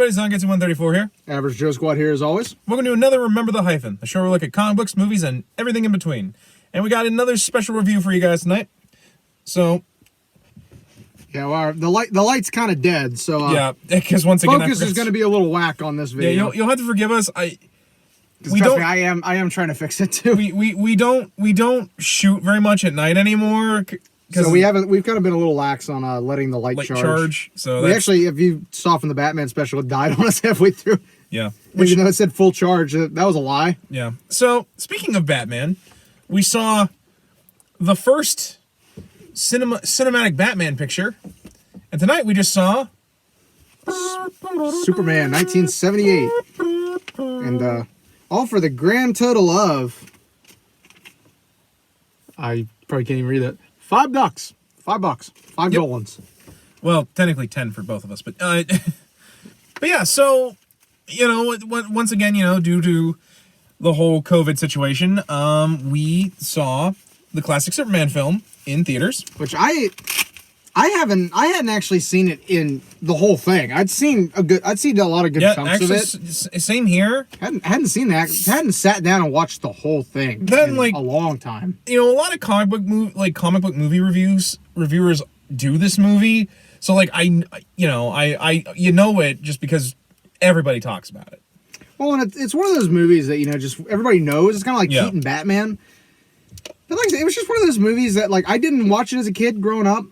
Everybody's on Get 134 here. Average Joe Squad here as always. Welcome to another Remember the Hyphen, the show where we look at comic books, movies, and everything in between. And we got another special review for you guys tonight. So, yeah, well, the light's kind of dead, so yeah, because once again, focus is going to be a little whack on this video. Yeah, you'll have to forgive us. I am trying to fix it too. We don't shoot very much at night anymore. So we've kind of been a little lax on letting the light charge. So we actually, if you saw from the Batman special, it died on us halfway through. Yeah, even though it said full charge, that was a lie. Yeah. So speaking of Batman, we saw the first cinematic Batman picture, and tonight we just saw Superman 1978, and all for the grand total of, I probably can't even read that. $5. $5 Golans. Well, technically 10 for both of us, but but yeah. So once again, due to the whole COVID situation, we saw the classic Superman film in theaters, which I hadn't actually seen it in the whole thing. I'd seen a lot of good chunks of it. Same here. Hadn't seen that. Hadn't sat down and watched the whole thing in a long time. A lot of comic book movie reviewers do this movie. So I it just because everybody talks about it. Well, and it's one of those movies that just everybody knows. It's kind of like Keaton Batman. But it was just one of those movies that I didn't watch it as a kid growing up.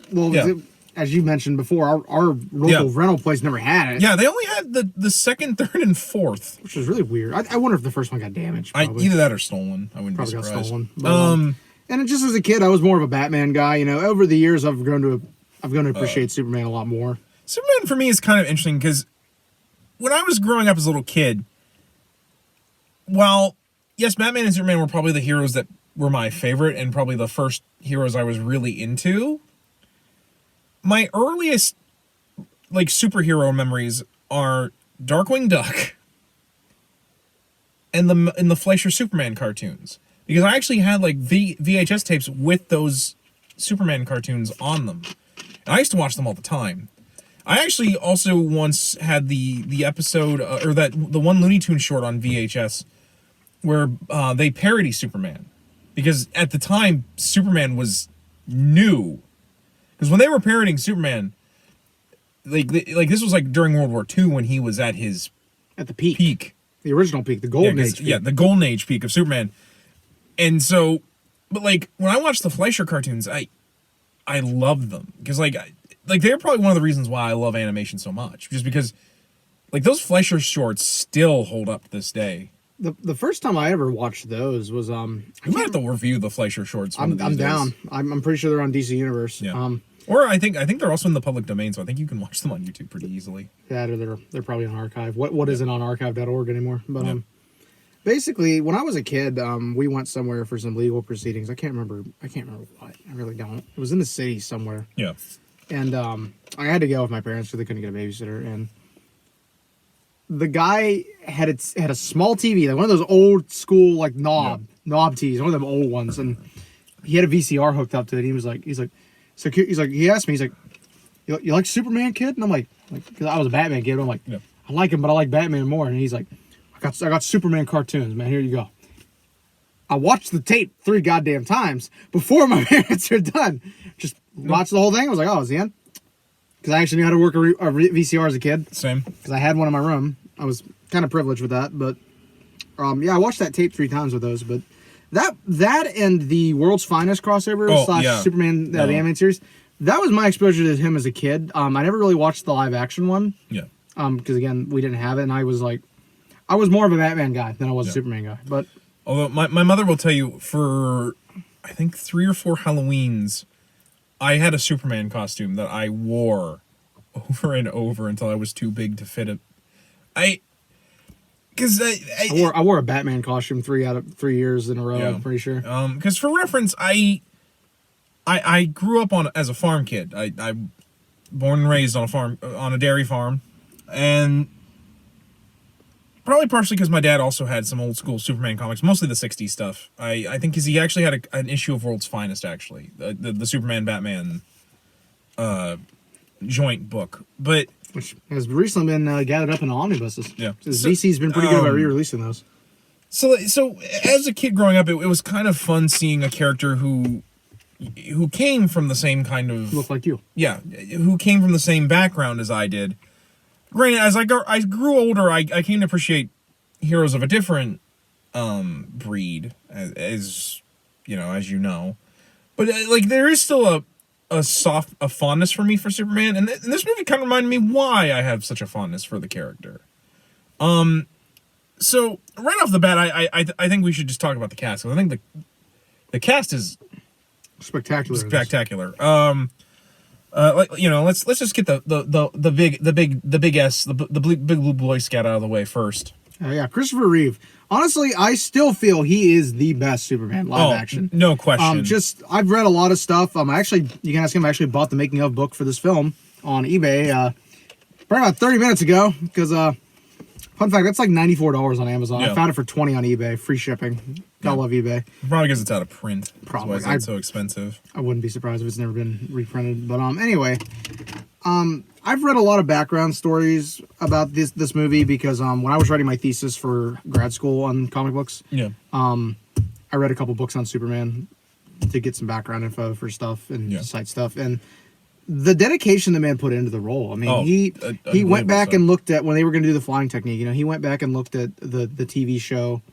Well, as you mentioned before, our local rental place never had it. Yeah, they only had the second, third, and fourth, which was really weird. I wonder if the first one got damaged. Either that or stolen. I wouldn't probably be surprised. Got stolen. But, and just as a kid, I was more of a Batman guy. Over the years, I've grown to appreciate Superman a lot more. Superman for me is kind of interesting because when I was growing up as a little kid, while yes, Batman and Superman were probably the heroes that were my favorite and probably the first heroes I was really into. My earliest, superhero memories are Darkwing Duck and the Fleischer Superman cartoons. Because I actually had, VHS tapes with those Superman cartoons on them. And I used to watch them all the time. I actually also once had the episode, the one Looney Tunes short on VHS where they parody Superman. Because at the time, Superman was new. Because when they were parodying Superman, this was during World War II when he was at the peak, the original peak, the golden age peak. Yeah, the golden age peak of Superman. And so, but when I watched the Fleischer cartoons, I loved them because they're probably one of the reasons why I love animation so much, just because those Fleischer shorts still hold up to this day. The first time I ever watched those was we might have to review the Fleischer shorts. I'm down. I'm pretty sure they're on DC Universe. Yeah. Or I think they're also in the public domain, so I think you can watch them on YouTube pretty easily. Yeah, they're probably on archive. What isn't on archive.org anymore? But basically, when I was a kid, we went somewhere for some legal proceedings. I can't remember what. I really don't. It was in the city somewhere. Yeah. And I had to go with my parents because they couldn't get a babysitter. And the guy had a small TV, one of those old school knob TVs, one of them old ones, and he had a VCR hooked up to it. He asked me, he's like, you like Superman, kid? And I'm like, because I was a Batman kid. I'm like, I like him, but I like Batman more. And he's like, I got Superman cartoons, man. Here you go. I watched the tape 3 goddamn times before my parents are done. Just watched the whole thing. I was like, oh, it's the end. Because I actually knew how to work a VCR as a kid. Same. Because I had one in my room. I was kind of privileged with that. But, I watched that tape 3 times with those. But that and the World's Finest crossover / Superman, the animated series, that was my exposure to him as a kid. I never really watched the live action one. Yeah. Because, again, we didn't have it. And I was more of a Batman guy than I was a Superman guy. But although my mother will tell you, for I think 3 or 4 Halloweens, I had a Superman costume that I wore over and over until I was too big to fit it. I wore a Batman costume 3 out of 3 years in a row. I'm pretty sure. Because for reference, I grew up as a farm kid. I born and raised on a farm, on a dairy farm, and probably partially because my dad also had some old school Superman comics, mostly the '60s stuff. I think because he actually had an issue of World's Finest, actually, the Superman Batman joint book. But which has recently been gathered up into omnibuses. Yeah. DC's been pretty good about re-releasing those. So as a kid growing up, it was kind of fun seeing a character who came from the same kind of... Look like you. Yeah, who came from the same background as I did. Granted, as I grew older, I came to appreciate heroes of a different breed, as you know. But like, there is still a fondness for me for Superman, and this movie kind of reminded me why I have such a fondness for the character. So right off the bat, I think we should just talk about the cast. I think the cast is spectacular. Spectacular. Let's just get the big blue Boy Scout out of the way first. Yeah, Christopher Reeve. Honestly, I still feel he is the best Superman live action. No question. I've read a lot of stuff. You can ask him. I actually bought the making of book for this film on eBay probably about 30 minutes ago. Because fun fact, that's like $94 on Amazon. Yeah. I found it for $20 on eBay, free shipping. Gotta love eBay. Probably because it's out of print. Probably. That's why it's so expensive. I wouldn't be surprised if it's never been reprinted. But anyway, I've read a lot of background stories about this movie because when I was writing my thesis for grad school on comic books, I read a couple books on Superman to get some background info for stuff and site stuff. And the dedication the man put into the role. I mean, he went back and looked at when they were going to do the flying technique. He went back and looked at the TV show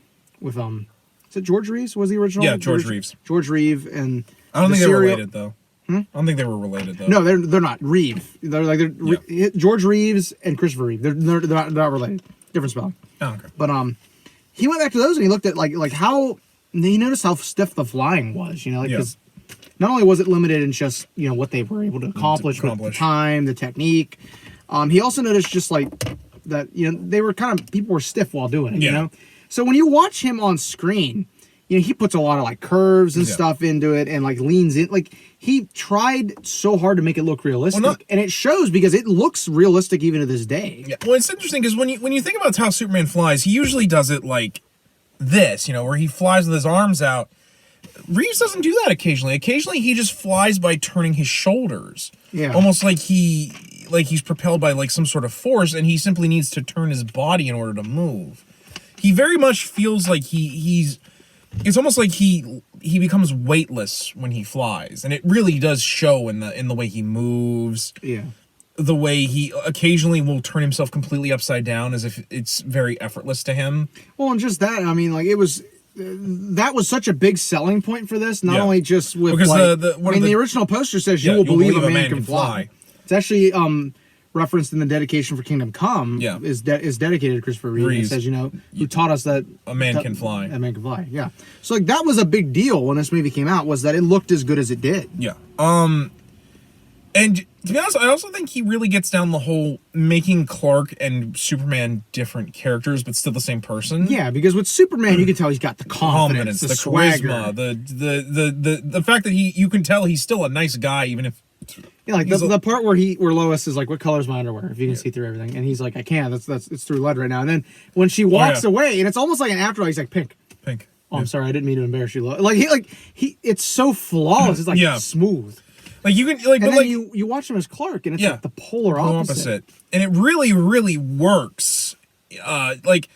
with is it George Reeves? Was the original? Yeah, George Reeves. George Reeve and I don't think they were related though. I don't think they were related though. No, they're not. Reeve. George Reeves and Christopher Reeve. They're not related. Different spelling. Oh, okay. But he went back to those and he looked at like how he noticed how stiff the flying was. Because not only was it limited in just what they were able to accomplish with the time, the technique. He also noticed just like that they were people were stiff while doing it. So when you watch him on screen, he puts a lot of like curves and stuff into it and like leans in. Like he tried so hard to make it look realistic, and it shows because it looks realistic even to this day. Yeah. Well, it's interesting because when you think about how Superman flies, he usually does it like this, where he flies with his arms out. Reeves doesn't do that occasionally. Occasionally, he just flies by turning his shoulders. Yeah. Almost like he's propelled by like some sort of force, and he simply needs to turn his body in order to move. He very much feels like he's. It's almost like he becomes weightless when he flies, and it really does show in the way he moves. Yeah. The way he occasionally will turn himself completely upside down as if it's very effortless to him. Well, and just that, I mean, like that was such a big selling point for this. Not only just with because the original poster says you will believe a man can fly. It's actually referenced in the dedication for Kingdom Come. Yeah, is dedicated to Christopher Reeve. It says who taught us that a man can fly. A man can fly. Yeah. So like that was a big deal when this movie came out. Was that it looked as good as it did. Yeah. And to be honest, I also think he really gets down the whole making Clark and Superman different characters, but still the same person. Yeah, because with Superman, you can tell he's got the confidence, the swagger, charisma, the fact that you can tell he's still a nice guy, even if. Yeah, like the part where Lois is like, "What color's my underwear?" If you can see through everything, and he's like, "I can't. It's through lead right now." And then when she walks away, and it's almost like an afterlife, he's like, "Pink." Oh, I'm sorry, I didn't mean to embarrass you, Lois. Like he, it's so flawless. It's like smooth. Like you can like, and but then like you watch him as Clark, and it's like the polar opposite, and it really, really works. But not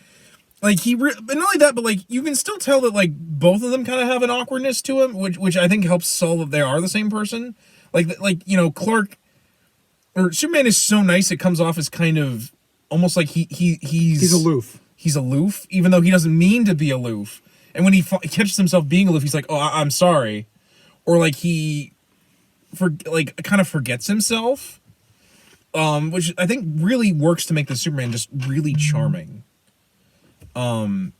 only that, but like you can still tell that like both of them kind of have an awkwardness to him, which I think helps sell that they are the same person. Like Clark or Superman is so nice it comes off as kind of almost like he's aloof. He's aloof, even though he doesn't mean to be aloof. And when he catches himself being aloof, he's like, "Oh, I'm sorry," or like he. Kind of forgets himself, which I think really works to make the Superman just really charming. And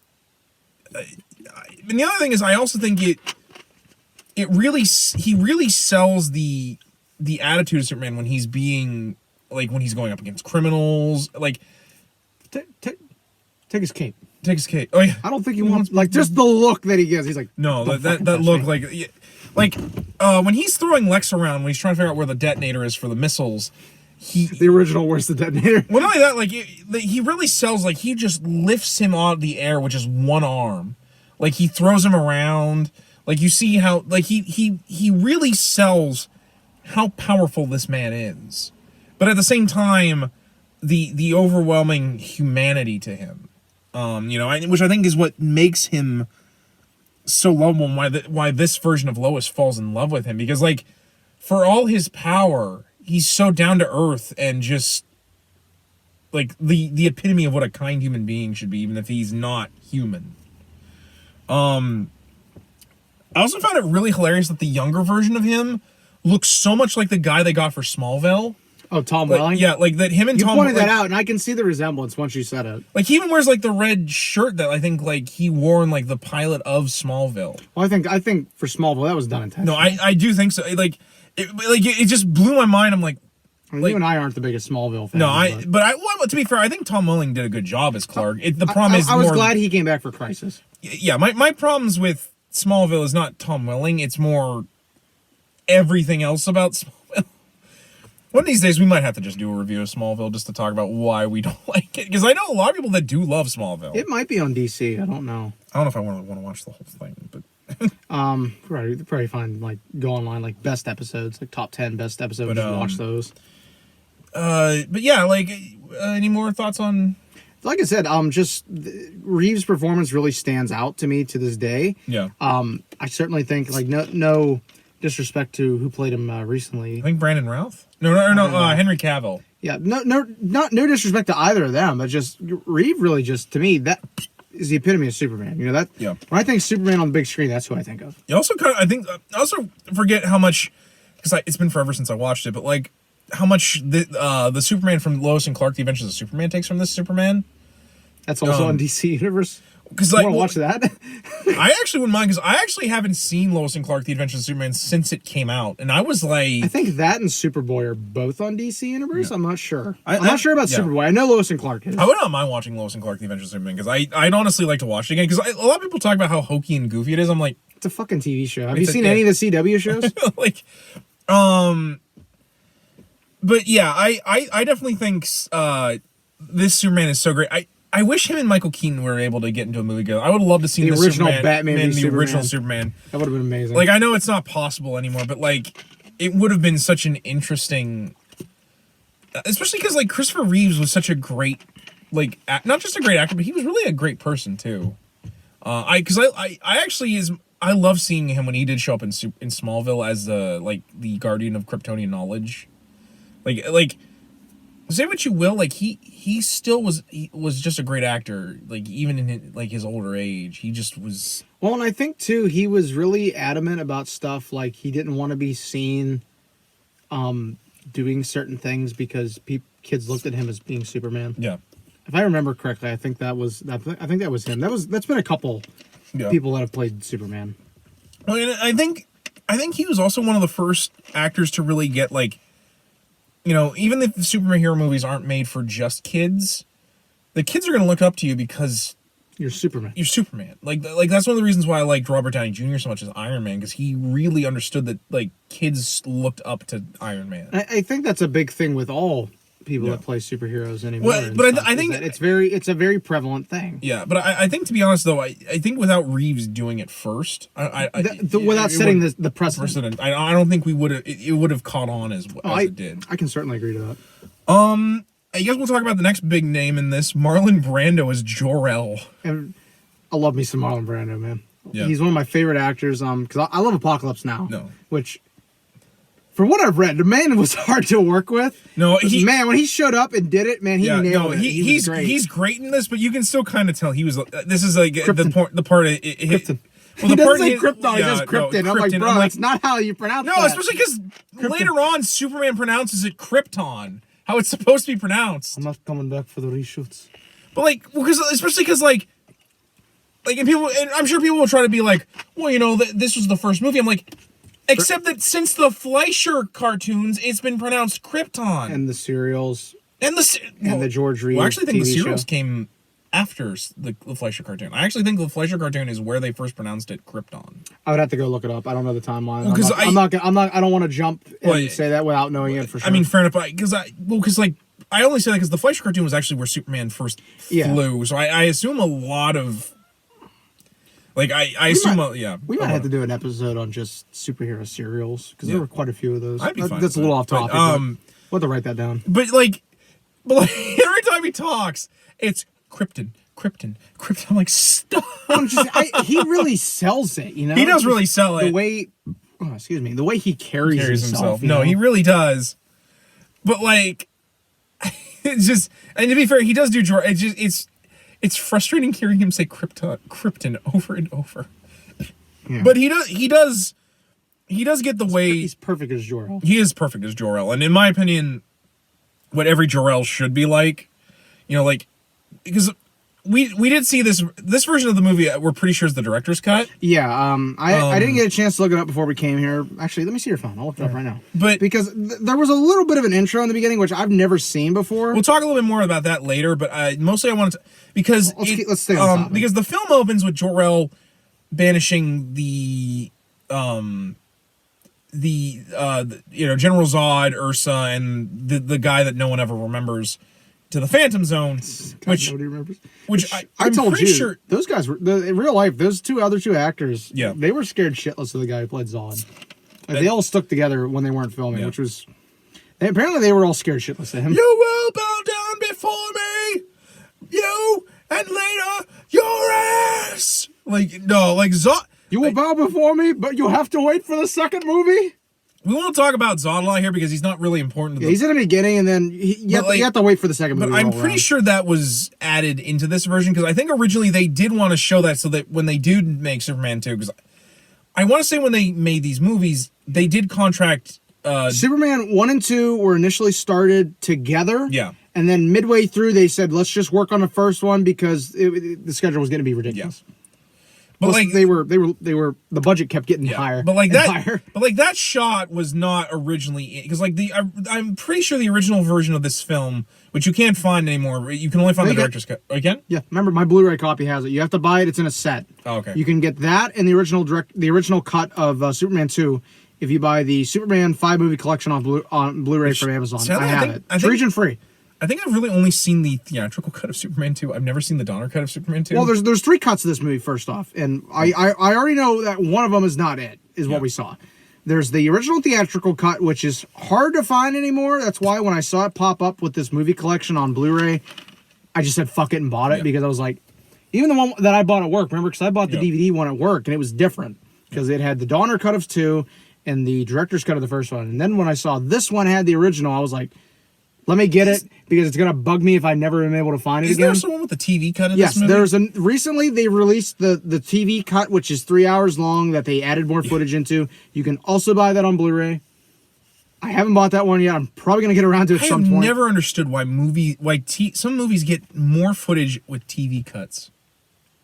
the other thing is, I also think he really sells the attitude of Superman when he's being when he's going up against criminals. Like, take his cape. Take his cape. Oh yeah. I don't think he wants just the look that he gives. He's like, no, that look when he's throwing Lex around, when he's trying to figure out where the detonator is for the missiles, the original where's the detonator? Well, not only that, he really sells he just lifts him out of the air with just one arm, he throws him around, you see how he really sells how powerful this man is, but at the same time, the overwhelming humanity to him. Which I think is what makes him so lovable, and why this version of Lois falls in love with him, because like for all his power, he's so down to earth and just like the epitome of what a kind human being should be, even if he's not human. I also found it really hilarious that the younger version of him looks so much like the guy they got for Smallville. Oh, Tom Welling? Yeah, like that him and you Tom... You pointed that out, and I can see the resemblance once you said it. Like, he even wears, like, the red shirt that I think, like, he wore in, like, the pilot of Smallville. Well, I think for Smallville, that was done intentionally. No, I do think so. It just blew my mind. I'm like... you and I aren't the biggest Smallville fans. No, well, to be fair, I think Tom Welling did a good job as Clark. The problem is I was glad he came back for Crisis. Yeah, my problems with Smallville is not Tom Welling. It's more everything else about Smallville. One of these days, we might have to just do a review of Smallville just to talk about why we don't like it. Because I know a lot of people that do love Smallville. It might be on DC. I don't know. I don't know if I want to watch the whole thing, but... probably find, like, go online, like, best episodes, like, top 10 best episodes, and watch those. But yeah, like, any more thoughts on... Like I said, just Reeves' performance really stands out to me to this day. Yeah. I certainly think, like, no disrespect to who played him recently. I think Brandon Routh? No, Henry Cavill. Yeah, no disrespect to either of them, but just Reeve really just, to me, that is the epitome of Superman. You know that? Yeah. When I think Superman on the big screen, that's who I think of. You also I also forget how much, because it's been forever since I watched it, but like how much the Superman from Lois and Clark: The Adventures of Superman takes from this Superman. That's also on DC Universe. Because like, watch that. I actually wouldn't mind, because I actually haven't seen Lois and Clark: The Adventures of Superman since it came out, and I was like, I think that and Superboy are both on DC Universe. Yeah. I'm not sure. I'm not sure about yeah. Superboy. I know Lois and Clark is. I would not mind watching Lois and Clark: The Adventures of Superman, because I'd honestly like to watch it again, because a lot of people talk about how hokey and goofy it is. I'm like, it's a fucking TV show. Have you seen any of the CW shows? Like, but yeah, I definitely think this Superman is so great. I wish him and Michael Keaton were able to get into a movie together. I would love to see the original Superman, Batman, the original Superman. That would have been amazing. Like, I know it's not possible anymore, but like, it would have been such an interesting, especially because like Christopher Reeves was such a great, like, not just a great actor, but he was really a great person too. I love seeing him when he did show up in Smallville as the guardian of Kryptonian knowledge, like. Say what you will, like he still was just a great actor, like even in his older age, he just was. Well, and I think too he was really adamant about stuff like he didn't want to be seen, doing certain things because kids looked at him as being Superman. Yeah, if I remember correctly, I think that was him. That's been a couple people that have played Superman. Well, and I think he was also one of the first actors to really get like. You know, even if the superhero movies aren't made for just kids, the kids are going to look up to you because you're Superman. You're Superman. Like that's one of the reasons why I liked Robert Downey Jr. so much as Iron Man, because he really understood that like kids looked up to Iron Man. I think that's a big thing with all people that play superheroes anymore. Well, but I think it's a very prevalent thing. Yeah, but I think, to be honest though, I think without Reeves doing it first, without setting the precedent, I don't think it would have caught on as it did. I can certainly agree to that. I guess we'll talk about the next big name in this, Marlon Brando as Jor-El. And I love me some Marlon Brando, man. Yeah. He's one of my favorite actors. Because I love Apocalypse Now. No. Which, from what I've read, the man was hard to work with. No, when he showed up and did it, man, he nailed it. He's great. He's great in this, but you can still kind of tell he was. This is like Krypton. the part. Well, he doesn't say Krypton, he says Krypton. I'm like, bro, that's not how you pronounce that. No, especially because later on, Superman pronounces it Krypton. How it's supposed to be pronounced. I'm not coming back for the reshoots. But like, especially because and I'm sure people will try to be like, well, you know, this was the first movie. I'm like, except that since the Fleischer cartoons, it's been pronounced Krypton. And the serials. And the George Reeves. Well, I actually think TV the serials show came after the Fleischer cartoon. I actually think the Fleischer cartoon is where they first pronounced it Krypton. I would have to go look it up. I don't know the timeline. Well, I don't want to jump and say that without knowing it for sure. I mean, fair enough. Because I only say that because the Fleischer cartoon was actually where Superman first flew. So I assume a lot of. Like, I assume, we might have to do an episode on just superhero serials, because there were quite a few of those. I'd be fine that's a little off topic. We'll have to write that down. But But like every time he talks, it's Krypton. I'm like, stop. He really sells it, you know. He does really sell it. The way, the way he carries himself. No, he really does. But like, it's just, and to be fair, he does do. It's frustrating hearing him say Krypton over and over. Yeah. But he does get the way. He's perfect as Jor-El. He is perfect as Jor-El, and in my opinion, what every Jor-El should be like, you know, like, because we did see this version of the movie. We're pretty sure is the director's cut. Yeah. I didn't get a chance to look it up before we came here. Actually, let me see your phone. I'll look it up right now. But because there was a little bit of an intro in the beginning, which I've never seen before. We'll talk a little bit more about that later. But mostly I wanted to because let's stay on topic. Because the film opens with Jor-El banishing the General Zod, Ursa, and the guy that no one ever remembers to the Phantom Zone, which nobody remembers. Which I told you, sure those guys were in real life. Those other two actors, yeah, they were scared shitless of the guy who played Zod. Like, they all stuck together when they weren't filming, which was apparently they were all scared shitless of him. You will bow down before me, you, and later your ass. Like no, like Zod. You will bow before me, but you have to wait for the second movie. We won't talk about Zod a lot here because he's not really important. He's in the beginning, and then you have to wait for the second movie. But I'm pretty sure that was added into this version because I think originally they did want to show that so that when they do make Superman 2, because I want to say when they made these movies, they did contract... Superman 1 and 2 were initially started together. Yeah. And then midway through, they said, let's just work on the first one because the schedule was going to be ridiculous. Yeah. But plus, like they were the budget kept getting higher. But like that shot was not originally because like I'm pretty sure the original version of this film, which you can't find anymore, you can only find the director's cut. Oh, you can? Yeah, remember my Blu-ray copy has it. You have to buy it. It's in a set. Oh, okay. You can get that and the original cut of Superman 2 if you buy the Superman 5 movie collection on Blu-ray from Amazon. I have it. It's region free. I think I've really only seen the theatrical cut of Superman 2. I've never seen the Donner cut of Superman 2. Well, there's 3 cuts of this movie, first off. And I already know that one of them is not what we saw. There's the original theatrical cut, which is hard to find anymore. That's why when I saw it pop up with this movie collection on Blu-ray, I just said fuck it and bought it because I was like, even the one that I bought at work, remember? Because I bought the DVD one at work, and it was different. Because it had the Donner cut of 2 and the director's cut of the first one. And then when I saw this one had the original, I was like, let me get it because it's gonna bug me if I never am able to find it again. Is there someone with the TV cut in this movie? Yes, recently they released the TV cut, which is 3 hours long that they added more footage into. You can also buy that on Blu-ray. I haven't bought that one yet. I'm probably gonna get around to it at some point. I have never understood why some movies get more footage with TV cuts.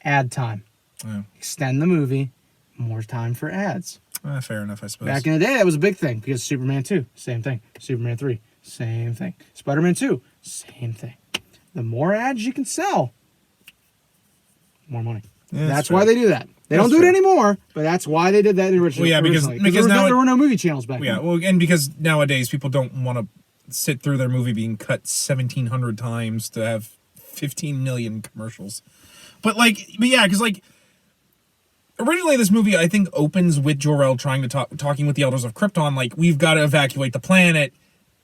Ad time. Oh. Extend the movie. More time for ads. Fair enough, I suppose. Back in the day, that was a big thing because Superman 2, same thing. Superman 3. Same thing. Spider-Man 2, same thing. The more ads you can sell, more money. Yeah, that's why they do that. They don't do it anymore, but that's why they did that originally. Well, yeah, because there were no movie channels back then. Yeah, well, and because nowadays people don't want to sit through their movie being cut 1,700 times to have 15 million commercials. But yeah, because originally this movie I think opens with Jor-El talking with the Elders of Krypton, like we've got to evacuate the planet.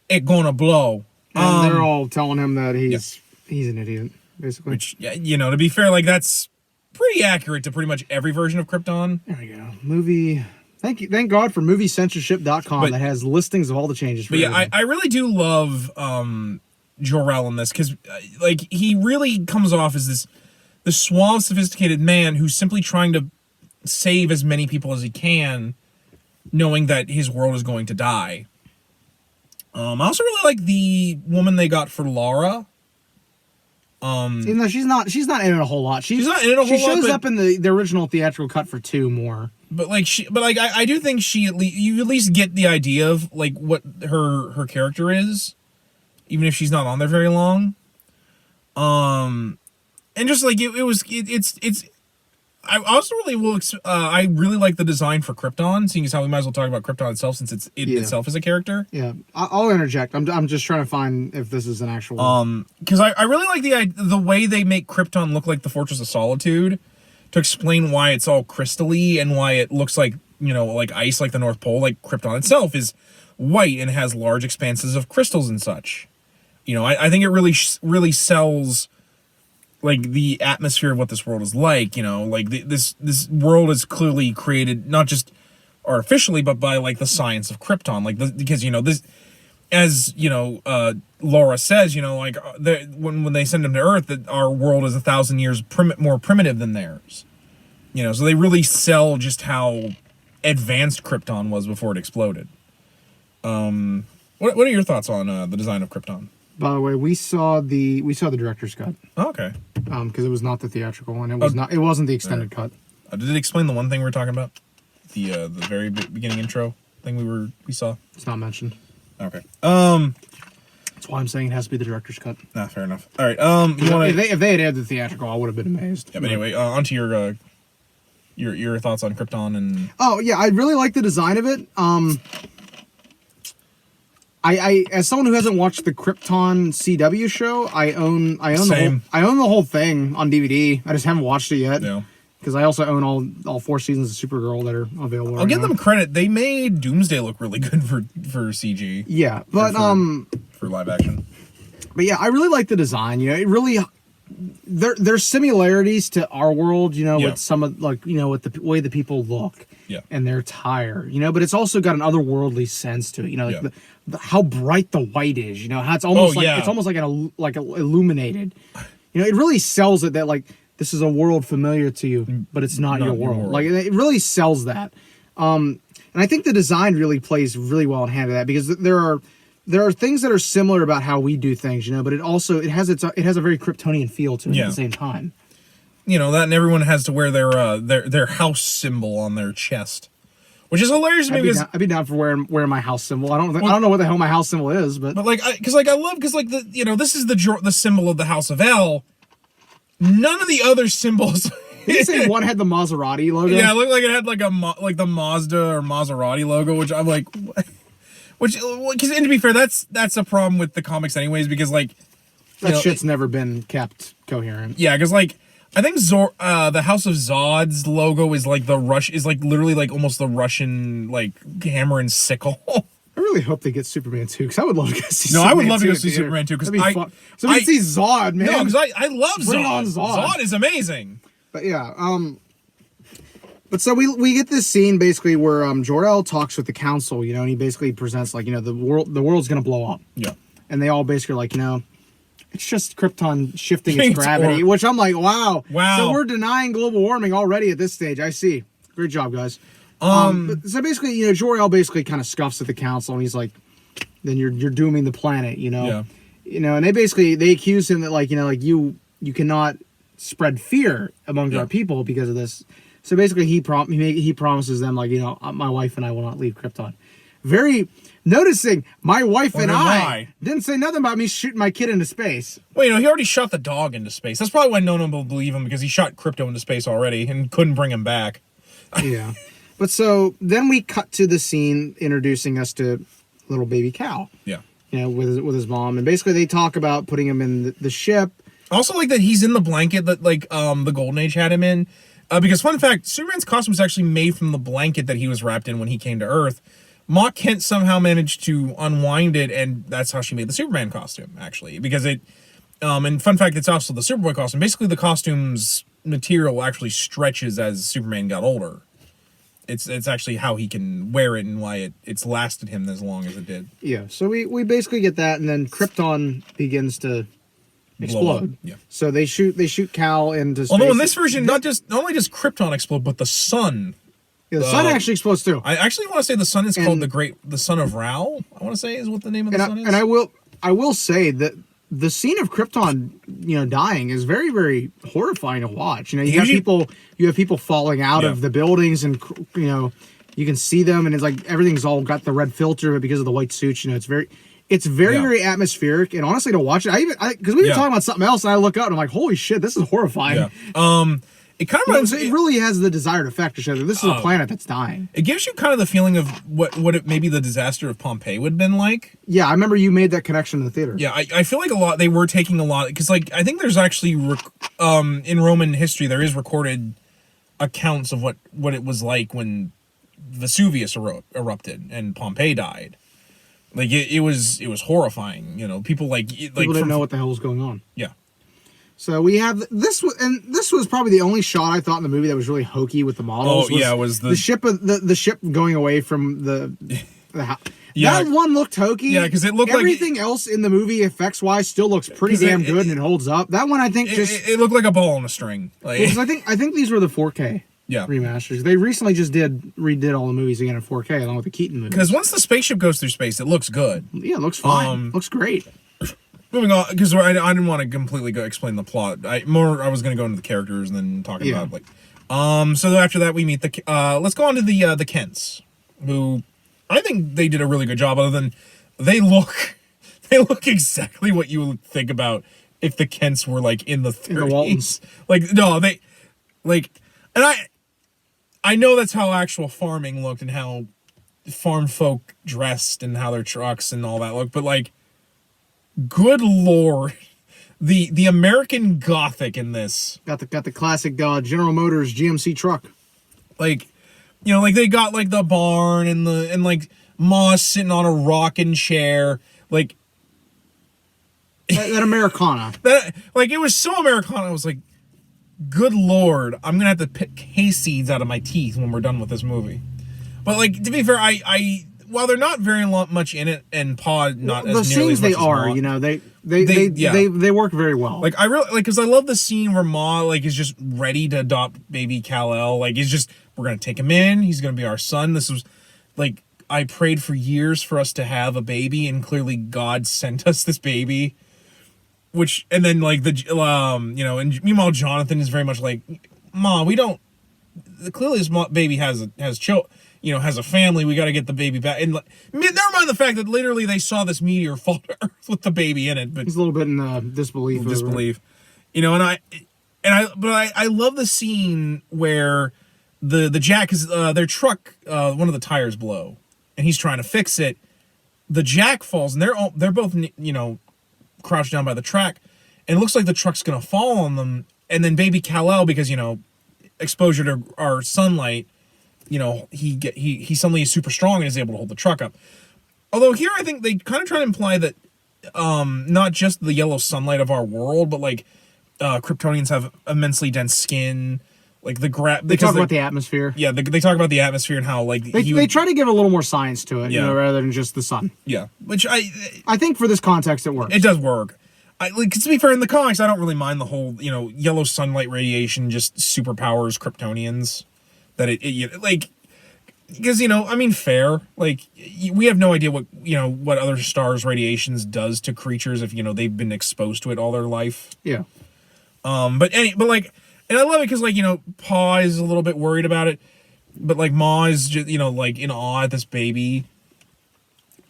It gonna blow. And they're all telling him that he's an idiot, basically. Which, to be fair, like that's pretty accurate to pretty much every version of Krypton. There we go. Movie. Thank God for moviecensorship.com that has listings of all the changes. But yeah, I really do love Jor-El in this because he really comes off as this suave, sophisticated man who's simply trying to save as many people as he can, knowing that his world is going to die. I also really like the woman they got for Lara. Even though she's not in it a whole lot. She's not in it a whole lot. She shows up in the original theatrical cut for 2 more. But I do think you at least get the idea of what her character is, even if she's not on there very long. And just it's. I also really I really like the design for Krypton, seeing as how we might as well talk about Krypton itself since it itself is a character. Yeah, I'll interject. I'm just trying to find if this is an actual. Because I really like the way they make Krypton look like the Fortress of Solitude, to explain why it's all crystally and why it looks like like ice, like the North Pole. Like Krypton itself is white and has large expanses of crystals and such. You know, I think it really sells like the atmosphere of what this world is like. You know, like this world is clearly created not just artificially, but by like the science of Krypton. Like because you know this, as you know, Laura says, you know, like when they send them to Earth, that our world is 1,000 years more primitive than theirs. You know, so they really sell just how advanced Krypton was before it exploded. What are your thoughts on the design of Krypton? By the way, we saw the director's cut. Oh, okay. Because it was not the theatrical, and it wasn't the extended cut. Did it explain the one thing we were talking about? The very beginning intro thing we saw? It's not mentioned. Okay. That's why I'm saying it has to be the director's cut. Nah, fair enough. All right. If they had aired the theatrical, I would have been amazed. Yeah, but anyway, onto your thoughts on Krypton and. Oh yeah, I really like the design of it. I as someone who hasn't watched the Krypton CW show, I own the whole thing on DVD. I just haven't watched it yet. Yeah. Because I also own all 4 seasons of Supergirl that are available. I'll give them credit. They made Doomsday look really good for CG. Yeah, but for live action. But yeah, I really like the design. You know, it really there's similarities to our world. You know, with some of with the way the people look. Yeah. And their attire. You know, but it's also got an otherworldly sense to it. You know, like how bright the white is. You know, how it's almost it's almost like illuminated. You know, it really sells it that like. This is a world familiar to you, but it's not your world. Like it really sells that, and I think the design really plays really well in hand to that because there are things that are similar about how we do things, you know. But it has a very Kryptonian feel to it at the same time. You know that, and everyone has to wear their house symbol on their chest, which is hilarious to me because I'd be down for wearing my house symbol. I don't know what the hell my house symbol is, but like because this is the symbol of the House of L. None of the other symbols. Did you say one had the Maserati logo? Yeah, it looked like it had like the Mazda or Maserati logo, which I'm like, because to be fair, that's a problem with the comics anyways, because like that shit's never been kept coherent. Yeah, because like I think the House of Zod's logo is like literally like almost the Russian like hammer and sickle. I really hope they get Superman 2 because I would love to go see. No, I would love to go see Superman 2 because so we see Zod, man. No, because I love Zod. Bring on Zod. Zod is amazing. But yeah, but so we get this scene basically where Jor-El talks with the council, you know, and he basically presents like, you know, the world's gonna blow up. Yeah. And they all basically are like, you know, it's just Krypton shifting its gravity, which I'm like, wow. So we're denying global warming already at this stage. I see. Great job, guys. So basically, you know, Jor-El basically kind of scuffs at the council, and he's like, "Then you're dooming the planet," you know. Yeah. You know, and they accuse him that like, you know, like you cannot spread fear among our people because of this. So basically, he promises them like, you know, my wife and I will not leave Krypton. Very noticing my wife and I didn't say nothing about me shooting my kid into space. Well, you know, he already shot the dog into space. That's probably why no one will believe him because he shot Krypto into space already and couldn't bring him back. Yeah. But so then we cut to the scene introducing us to little baby Cal. Yeah. You know, with his mom. And basically they talk about putting him in the ship. I also like that he's in the blanket that like the Golden Age had him in. Because fun fact, Superman's costume was actually made from the blanket that he was wrapped in when he came to Earth. Ma Kent somehow managed to unwind it, and that's how she made the Superman costume, actually. Because it, and fun fact, it's also the Superboy costume. Basically, the costume's material actually stretches as Superman got older. It's actually how he can wear it and why it's lasted him as long as it did. Yeah, so we basically get that, and then Krypton begins to explode. Yeah. So they shoot Cal into space. Although in this version, not only does Krypton explode, but the sun. Yeah, the sun actually explodes too. I actually want to say the sun is called the Son of Ra. I want to say is what the name of the sun is. And I will say that the scene of Krypton, you know, dying is very, very horrifying to watch. You know, you have people falling out of the buildings, and you know, you can see them, and it's like everything's all got the red filter because of the white suits. You know, it's very atmospheric, and honestly, to watch it, because we were talking about something else, and I look up and I'm like, holy shit, this is horrifying. Yeah. It kind of it really has the desired effect to show that this is a planet that's dying. It gives you kind of the feeling of what it maybe the disaster of Pompeii would have been like. Yeah, I remember you made that connection in the theater. Yeah, I feel like they were taking a lot because like I think there's actually in Roman history there is recorded accounts of what it was like when Vesuvius erupted and Pompeii died. Like it was horrifying. You know, people People didn't know what the hell was going on. Yeah. So we have this, and this was probably the only shot I thought in the movie that was really hokey with the models. Oh yeah, was the ship the ship going away from the Yeah. That one looked hokey. Yeah, because it looked everything else in the movie effects wise still looks pretty damn good and it holds up. That one I think it looked like a ball on a string. Like I think these were the 4K. Yeah. Remasters. They recently just redid all the movies again in 4K along with the Keaton movies. Because once the spaceship goes through space, it looks good. Yeah, it looks fine. Looks great. Moving on, because I didn't want to completely explain the plot. I was going to go into the characters and then talk about So after that, we meet let's go on to the Kents, who I think they did a really good job. Other than they look exactly what you would think about if the Kents were like in the 30s. In the Waltons. Like no, and I know that's how actual farming looked and how farm folk dressed and how their trucks and all that looked, but like, good lord, the American Gothic in this. Got the classic General Motors GMC truck. Like, you know, like they got like the barn and like Moss sitting on a rocking chair, like that Americana. That like it was so Americana. I was like, good lord, I'm gonna have to pick hayseeds out of my teeth when we're done with this movie. But like, to be fair, I while they're not very much in it, and Paw not as nearly as much as Ma, you know, they work very well. Like I really because I love the scene where Ma like is just ready to adopt baby Kal-El. Like we're gonna take him in. He's gonna be our son. This was like I prayed for years for us to have a baby, and clearly God sent us this baby. Which and then like you know, and meanwhile Jonathan is very much like, Ma, we don't. Clearly this baby has you know, has a family. We got to get the baby back. And never mind the fact that literally they saw this meteor fall to Earth with the baby in it. But he's a little bit in disbelief. You know, but I love the scene where the jack, because their truck, one of the tires blow, and he's trying to fix it. The jack falls, and they're both, you know, crouched down by the track, and it looks like the truck's gonna fall on them. And then baby Kal-El, because you know, exposure to our sunlight, you know, he suddenly is super strong and is able to hold the truck up. Although here I think they kind of try to imply that not just the yellow sunlight of our world, but like Kryptonians have immensely dense skin. Like they talk about the atmosphere. Yeah, they talk about the atmosphere and how like they try to give a little more science to it, you know, rather than just the sun. Yeah, which I think for this context it works. It does work. Like, to be fair, in the comics, I don't really mind the whole, you know, yellow sunlight radiation just superpowers Kryptonians. That it like, because, you know, I mean, fair. Like, we have no idea what other stars' radiations does to creatures if, you know, they've been exposed to it all their life. Yeah. But like, and I love it because, like, you know, Pa is a little bit worried about it, but like Ma is just, you know, like in awe at this baby.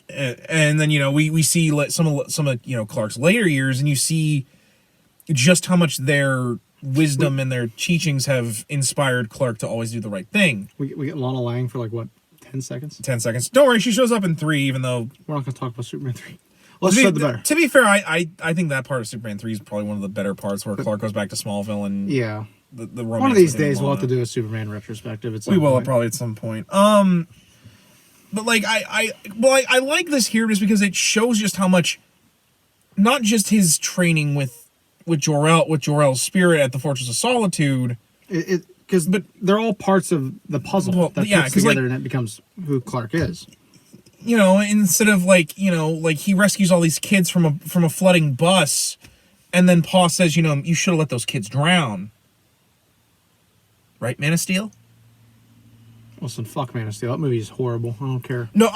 And then, you know, we see some of you know, Clark's later years, and you see just how much their wisdom and their teachings have inspired Clark to always do the right thing. We get Lana Lang for like what, 10 seconds? 10 seconds. Don't worry, she shows up in 3, even though we're not going to talk about Superman 3. Let's say the better. To be fair, I think that part of Superman 3 is probably one of the better parts, where Clark goes back to Smallville and the romance. One of these days we'll have to do a Superman retrospective. We will probably at some point. But like I like this here just because it shows just how much, not just his training with Jor-El's spirit at the Fortress of Solitude. But they're all parts of the puzzle that fits together, and it becomes who Clark is. You know, instead of like, you know, like he rescues all these kids from a flooding bus, and then Pa says, you know, you should have let those kids drown. Right, Man of Steel? Listen, fuck Man of Steel. That movie is horrible. I don't care. No,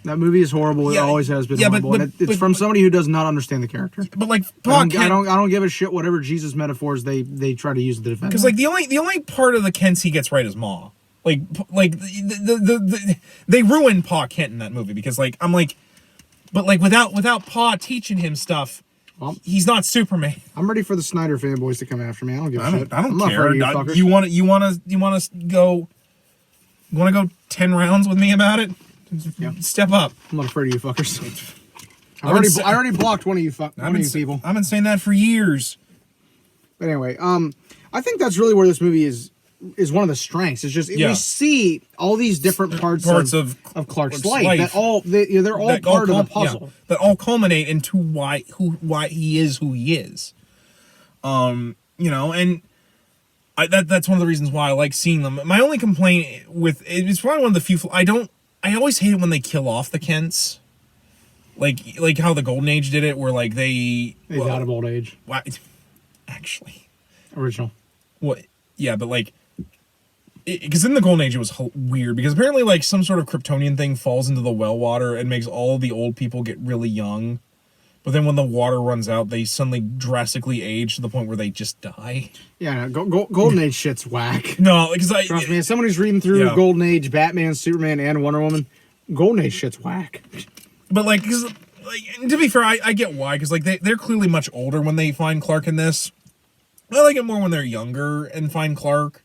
that movie is horrible. It always has been horrible. It's from somebody who does not understand the character. But like, I don't give a shit whatever Jesus metaphors they try to use to defend. Because like the only part of the Kents he gets right is Ma. Like they ruined Pa Kent in that movie, because like I'm like, but like without Pa teaching him stuff, he's not Superman. I'm ready for the Snyder fanboys to come after me. I don't give a shit. I don't care. You want to go 10 rounds with me about it? Yeah. Step up. I'm not afraid of you fuckers. I already blocked one of you people. I've been saying that for years. But anyway, I think that's really where this movie is is one of the strengths. It's just Yeah. we see all these different parts of Clark's life that they're all part of the puzzle. Yeah, that all culminate into why he is who he is. You know, and that's one of the reasons why I like seeing them. My only complaint with it's probably one of the few I always hate it when they kill off the Kents. Like how the Golden Age did it, where like they died of old age. Actually, original. What? Yeah, but like, because in the Golden Age it was weird because apparently like some sort of Kryptonian thing falls into the well water and makes all the old people get really young, but then when the water runs out, they suddenly drastically age to the point where they just die. Yeah, Golden Age shit's whack. No, because trust me, as someone who's reading through Golden Age, Batman, Superman, and Wonder Woman, Golden Age shit's whack. But like, because like, to be fair, I get why, because like they're clearly much older when they find Clark in this. I like it more when they're younger and find Clark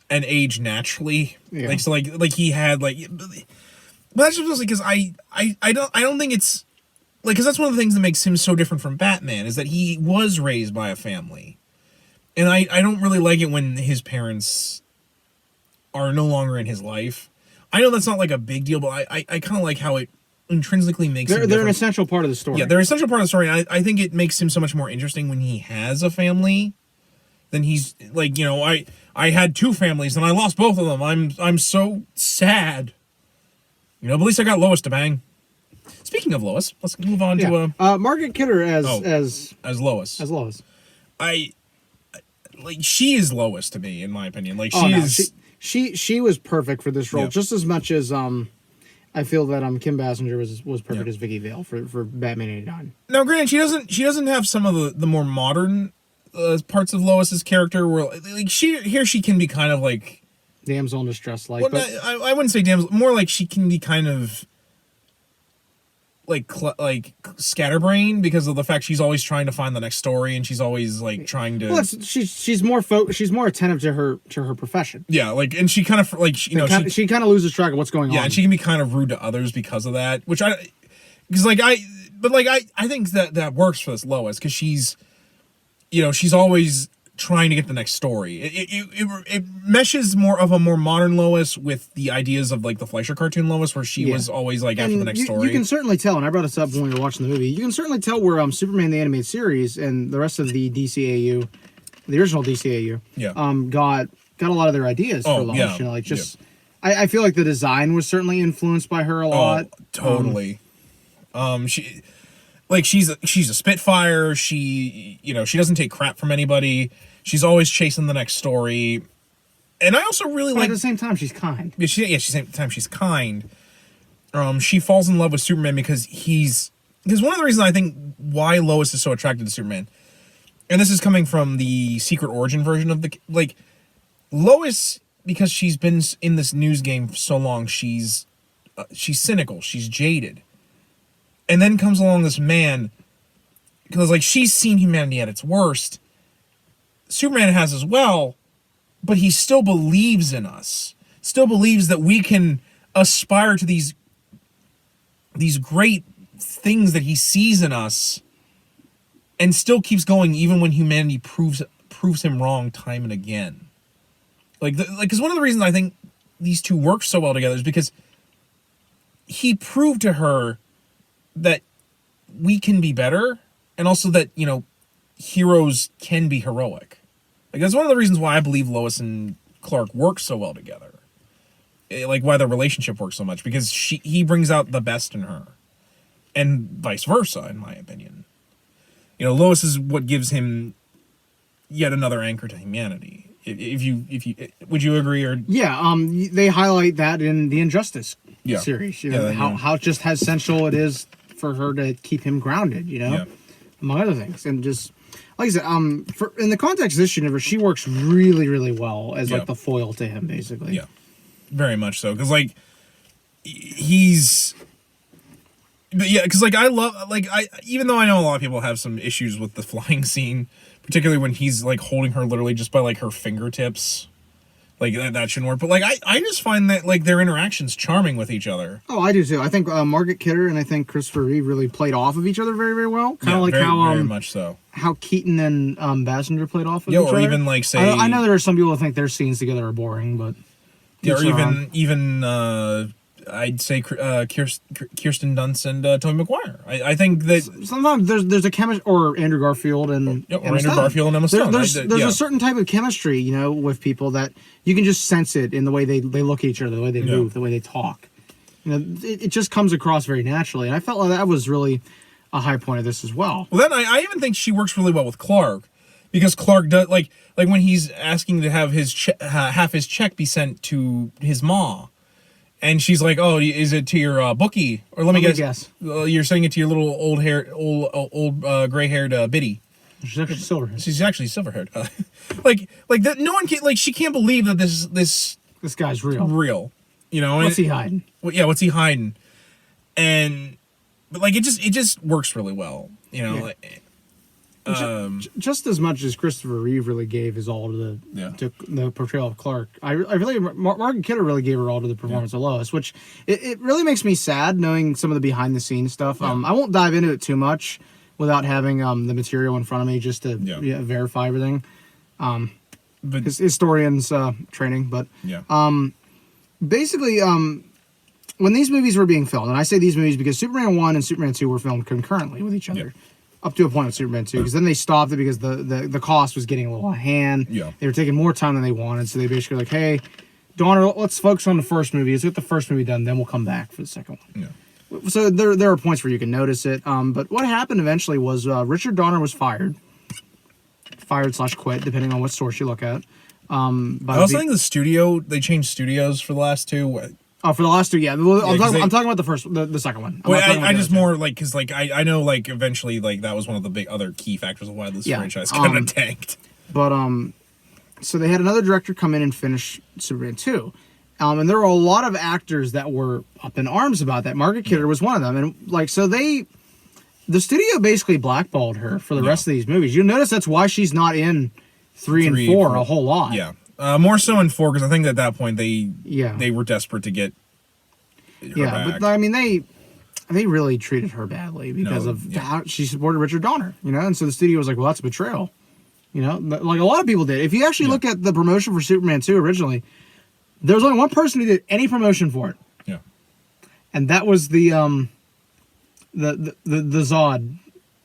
and age naturally. Yeah. Like so, like he had like, but that's just because I don't think it's like, because that's one of the things that makes him so different from Batman is that he was raised by a family, and I don't really like it when his parents are no longer in his life. I know that's not like a big deal, but I kind of like how it intrinsically makes they're an essential part of the story. Yeah, they're an essential part of the story. And I think it makes him so much more interesting when he has a family than he's like, you know, I had two families and I lost both of them. I'm so sad. You know, but at least I got Lois to bang. Speaking of Lois, let's move on to Margaret Kidder as Lois. As Lois. She is Lois to me, in my opinion. Like she was perfect for this role, just as much as I feel that Kim Basinger was perfect as Vicky Vale for Batman '89. Now, granted, she doesn't have some of the more modern parts of Lois's character where like she can be kind of like damsel in distress, like. Well, but I wouldn't say damsel, more like she can be kind of like scatterbrained because of the fact she's always trying to find the next story and she's always like trying to. Well, she's more attentive to her profession. Yeah, like, and she kind of like she kind of loses track of what's going on. Yeah, and she can be kind of rude to others because of that, which I think that works for this Lois because she's, you know, she's always trying to get the next story. It meshes more of a more modern Lois with the ideas of like the Fleischer cartoon Lois, where she was always like after the next story. You can certainly tell, and I brought this up when we were watching the movie. You can certainly tell where Superman the Animated Series and the rest of the DCAU, the original DCAU, got a lot of their ideas for Lois. Yeah. You know, like just I feel like the design was certainly influenced by her a lot. Oh, totally. She's a Spitfire. She doesn't take crap from anybody. She's always chasing the next story. And I also really like... at the same time, she's kind. At the same time, she's kind. She falls in love with Superman because one of the reasons I think why Lois is so attracted to Superman, and this is coming from the Secret Origin version of Lois, because she's been in this news game for so long, she's cynical, she's jaded. And then comes along this man, because like she's seen humanity at its worst. Superman has as well, but he still believes in us. Still believes that we can aspire to these great things that he sees in us, and still keeps going even when humanity proves him wrong time and again. Because one of the reasons I think these two work so well together is because he proved to her that we can be better, and also that, you know, heroes can be heroic. Like, that's one of the reasons why I believe Lois and Clark work so well together. Like, why their relationship works so much, because he brings out the best in her, and vice versa, in my opinion. You know, Lois is what gives him yet another anchor to humanity. If you would you agree? Or they highlight that in the Injustice series. You know, how just how essential it is for her to keep him grounded. You know, among other things, and just like I said, in the context of this universe, she works really, really well as like the foil to him, basically. Yeah, very much so. Because like he's. But yeah, because like I love even though I know a lot of people have some issues with the flying scene, particularly when he's like holding her literally just by like her fingertips, like that shouldn't work. But like I just find that like their interactions charming with each other. Oh, I do too. I think Margaret Kidder and I think Christopher Reeve really played off of each other very, very well. Kind of like very, how very much so. How Keaton and Basinger played off of Yeah, each or other. even like say I know there are some people who think their scenes together are boring, but yeah, or each their own. even I'd say Kirsten Dunst and Tobey Maguire. I think that Sometimes there's a chemistry, or Andrew Garfield and or Emma Andrew Stone. Garfield and Emma Stone. There's yeah. a certain type of chemistry, you know, with people that you can just sense it in the way they look at each other, the way they move, the way they talk. You know, it just comes across very naturally, and I felt like that was really a high point of this as well. Well, then I even think she works really well with Clark, because Clark does like when he's asking to have his half his check be sent to his ma. And she's like, "Oh, is it to your bookie? Or let me guess. You're sending it to your little old gray-haired biddy." She's actually silver. She's actually silver-haired. like that. No one can she can't believe that this guy's real. Real, you know. What's he hiding? Yeah, what's he hiding? But like it just works really well, you know. Yeah. Just as much as Christopher Reeve really gave his all to the portrayal of Clark, I really Margaret Kidder really gave her all to the performance of Lois, which it really makes me sad knowing some of the behind the scenes stuff. I won't dive into it too much without having the material in front of me just to verify everything. But historians training, but basically when these movies were being filmed, and I say these movies because Superman 1 and Superman 2 were filmed concurrently with each other. Up to a point with Superman 2, because then they stopped it because the cost was getting a little out of hand. Yeah. They were taking more time than they wanted, so they basically were like, hey, Donner, let's focus on the first movie. Let's get the first movie done, then we'll come back for the second one. Yeah. So there are points where you can notice it. But what happened eventually was Richard Donner was fired / quit, depending on what source you look at. I also think they changed studios for the last two. Oh, for the last two, yeah. Well, I'm talking about the second one. I just more like because like I know like eventually like that was one of the big other key factors of why this franchise kind of tanked. But so they had another director come in and finish Superman 2, and there were a lot of actors that were up in arms about that. Margaret Kidder was one of them, and like so the studio basically blackballed her for the rest of these movies. You'll notice that's why she's not in 3 and 4 a whole lot. Yeah. More so in 4, because I think at that point they were desperate to get her back. But I mean they really treated her badly because of how she supported Richard Donner, you know, and so the studio was like, well, that's a betrayal, you know, like a lot of people did. If you actually look at the promotion for Superman 2 originally, there was only one person who did any promotion for it, and that was the Zod.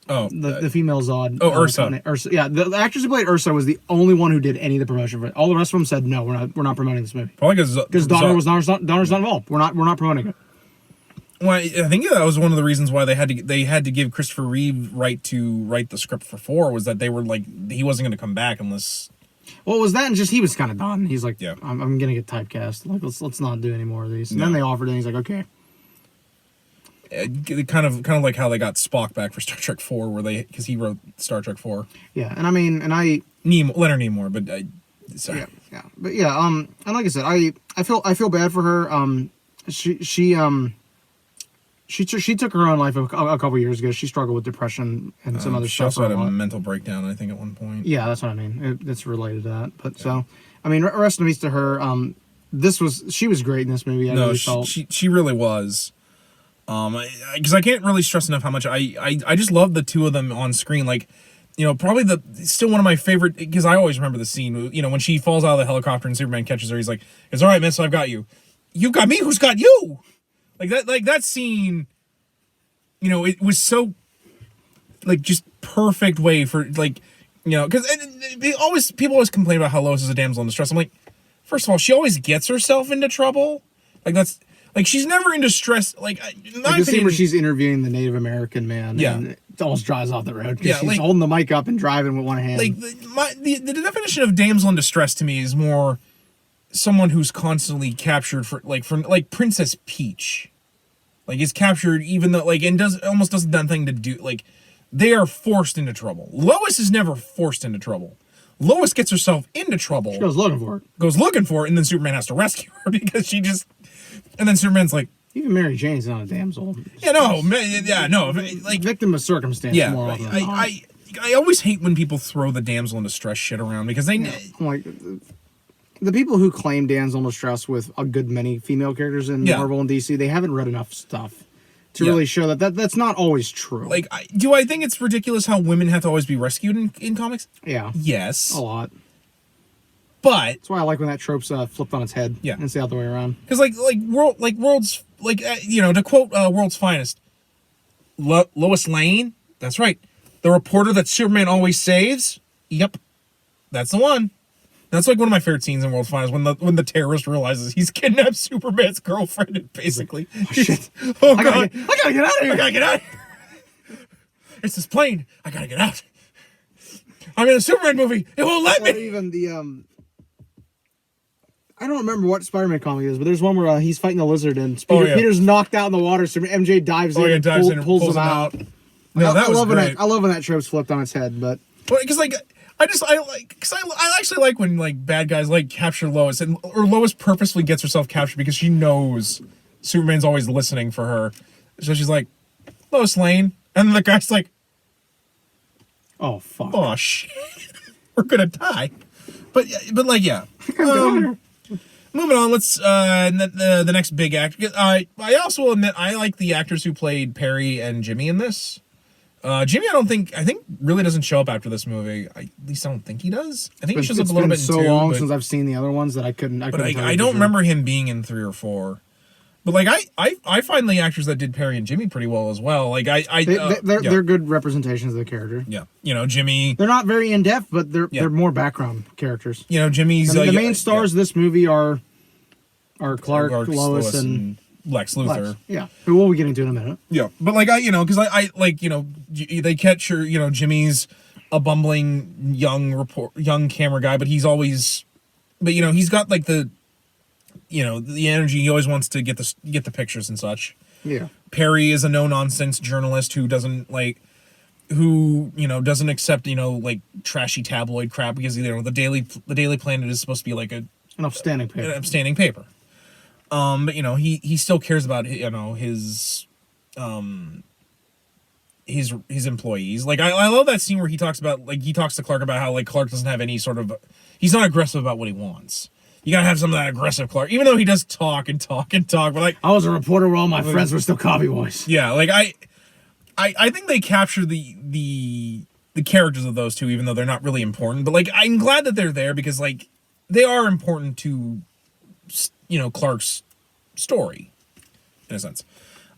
Oh, the female Zod. Oh, Ursa. Ursa. Yeah, the actress who played Ursa was the only one who did any of the promotion for it. All the rest of them said, "No, we're not promoting this movie." Probably because Donner's not involved. We're not promoting it. Well, I think that was one of the reasons why they had to give Christopher Reeve right to write the script for 4, was that they were like he wasn't going to come back unless. Well, it was that, and just he was kind of done. He's like, I'm going to get typecast. Like, let's not do any more of these. And then they offered it, and he's like, okay. Kind of like how they got Spock back for Star Trek 4, because he wrote Star Trek 4. Yeah, and I mean, Leonard Nimoy, but sorry. Yeah, but and like I said, I feel bad for her. She took her own life a couple years ago. She struggled with depression and some other stuff. She also had a mental breakdown, I think, at one point. Yeah, that's what I mean. It's related to that. But so, I mean, rest in peace to her. She was great in this movie. She really was. Because I can't really stress enough how much I just love the two of them on screen. Like, you know, probably still one of my favorite, because I always remember the scene, you know, when she falls out of the helicopter and Superman catches her. He's like, "It's all right, miss, I've got you." You got me, who's got you? Like that scene, you know, it was so like just perfect way for, like, you know, because people always complain about how Lois is a damsel in distress. I'm like, first of all, she always gets herself into trouble. Like, that's like, she's never in distress. Like the scene where she's interviewing the Native American man, and it almost drives off the road because she's holding the mic up and driving with one hand. Like the definition of damsel in distress to me is more someone who's constantly captured for Princess Peach, like is captured even though and almost does nothing to do, like they are forced into trouble. Lois is never forced into trouble. Lois gets herself into trouble. She goes looking for it, and then Superman has to rescue her because and then Superman's like, even Mary Jane's not a damsel. No, like victim of circumstance. Yeah, more often than not. I always hate when people throw the damsel in distress shit around because they like the people who claim Dan's almost Strauss with a good many female characters in Yeah. Marvel and DC, they haven't read enough stuff to Yeah. really show that's not always true. Like, do I think it's ridiculous how women have to always be rescued in comics? yeah, Yes. a lot. But That's why I like when that trope's flipped on its head. Yeah. And it's the other way around. because world's to quote World's Finest, Lois Lane. That's right, the reporter that Superman always saves. Yep, that's the one. That's like one of my favorite scenes in World's Finest when the terrorist realizes he's kidnapped Superman's girlfriend. And basically, Oh, shit. oh I god, gotta get out of here. I gotta get out of here. It's this plane. I gotta get out. I'm in a Superman movie. It won't let Or me. even the I don't remember what Spider-Man comic it is, but there's one where he's fighting the lizard and Peter's knocked out in the water, so MJ dives in and pulls him out. No, that was great. I love when that trope's flipped on its head, but Because I actually like when like bad guys like capture Lois or Lois purposefully gets herself captured because she knows Superman's always listening for her, so she's like, Lois Lane, and then the guy's like, oh fuck. oh shit, we're gonna die. But like yeah. Moving on, let's the next big actor. I also will admit I like the actors who played Perry and Jimmy in this. Jimmy, I think really doesn't show up after this movie. At least I don't think he does. I think he shows up a little bit in so two, long but, since I've seen the other ones that I couldn't. but I don't remember him being in 3 or 4. But like I find the actors that did Perry and Jimmy pretty well as well. Like they're good representations of the character. Yeah, Jimmy. They're not very in depth, but they're more background characters. Jimmy's I mean, the main stars of this movie are Clark, Lois, and Lex Luthor. Lex. Yeah, who we'll be getting to in a minute. Yeah, but like because I like they catch her. Jimmy's a bumbling young camera guy, but he's always, he's got like the energy. He always wants to get the pictures and such. Yeah. Perry is a no nonsense journalist who doesn't doesn't accept like trashy tabloid crap because the Daily Planet is supposed to be like an upstanding paper. But he still cares about his employees. Like I love that scene where he talks to Clark about how like Clark doesn't have any sort of, he's not aggressive about what he wants. You gotta have some of that aggressive Clark, even though he does talk and talk and talk. But like I was a reporter where all my friends were still copy boys. Yeah, like I think they capture the characters of those two, even though they're not really important. But like I'm glad that they're there because like they are important to Clark's story in a sense.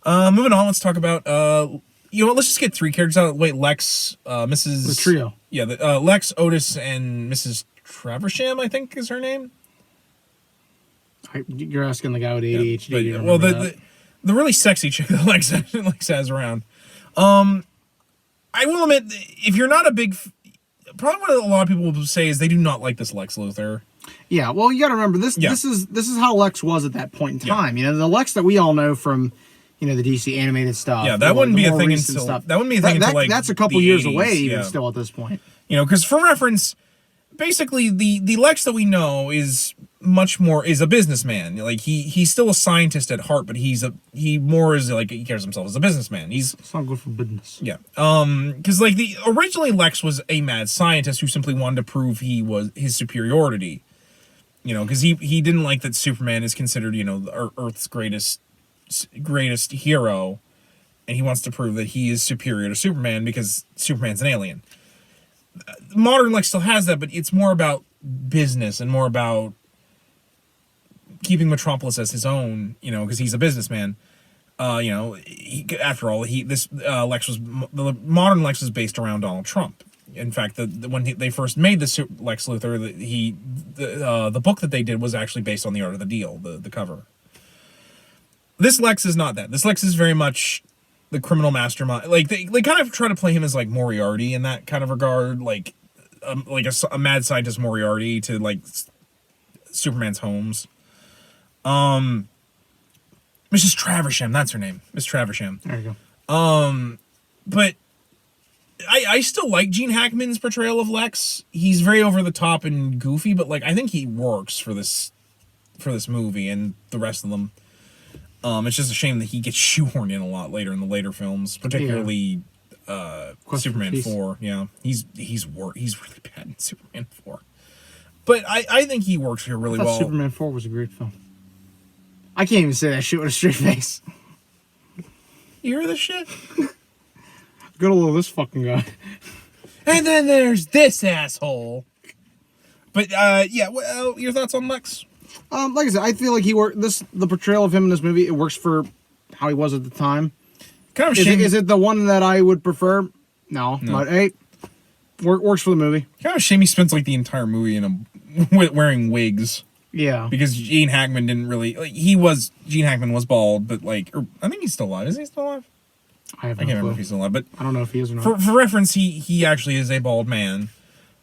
Moving on, let's talk about let's just get 3 characters out. Wait, Lex, Mrs. The trio. Yeah, Lex, Otis, and Mrs. Traversham, I think is her name. You're asking the guy with ADHD. Yeah, well, the really sexy chick that Lex has around. I will admit, if you're not a big, probably what a lot of people will say is they do not like this Lex Luthor. Yeah, well, you got to remember this. Yeah. This is how Lex was at that point in time. Yeah. The Lex that we all know from the DC animated stuff. Yeah, that wouldn't be a thing until that's a couple years 80s, away, even still at this point. Because for reference, basically the Lex that we know is a businessman. Like he's still a scientist at heart, but he cares himself as a businessman. It's not good for business. Yeah. Because like originally Lex was a mad scientist who simply wanted to prove his superiority. Because he didn't like that Superman is considered Earth's greatest hero, and he wants to prove that he is superior to Superman because Superman's an alien. Modern Lex still has that, but it's more about business and more about keeping Metropolis as his own, because he's a businessman. After all, the modern Lex was based around Donald Trump. In fact, when they first made the Lex Luthor, the book that they did was actually based on The Art of the Deal, the cover. This Lex is not that. This Lex is very much the criminal mastermind. Like they kind of try to play him as like Moriarty in that kind of regard, like a mad scientist Moriarty to like Superman's Holmes. Mrs. Traversham, that's her name, Miss Traversham. There you go. But I still like Gene Hackman's portrayal of Lex. He's very over the top and goofy, but like I think he works for this movie and the rest of them. It's just a shame that he gets shoehorned in a lot later in the later films, particularly Superman 4. Yeah, he's really bad in Superman 4. But I think he works here really I thought well. Superman 4 was a great film. I can't even say that shit with a straight face. You hear this shit? Gotta love this fucking guy. And then there's this asshole. But yeah, well, your thoughts on Lex? Like I said, I feel like the portrayal of him in this movie, it works for how he was at the time. Kind of Is it the one that I would prefer? No. But hey, works for the movie. Kind of shame he spends like the entire movie wearing wigs. Yeah. Because Gene Hackman didn't really Gene Hackman was bald, but like I think he's still alive. Is he still alive? I can't remember if he's still alive, but I don't know if he is or not. For reference, he actually is a bald man,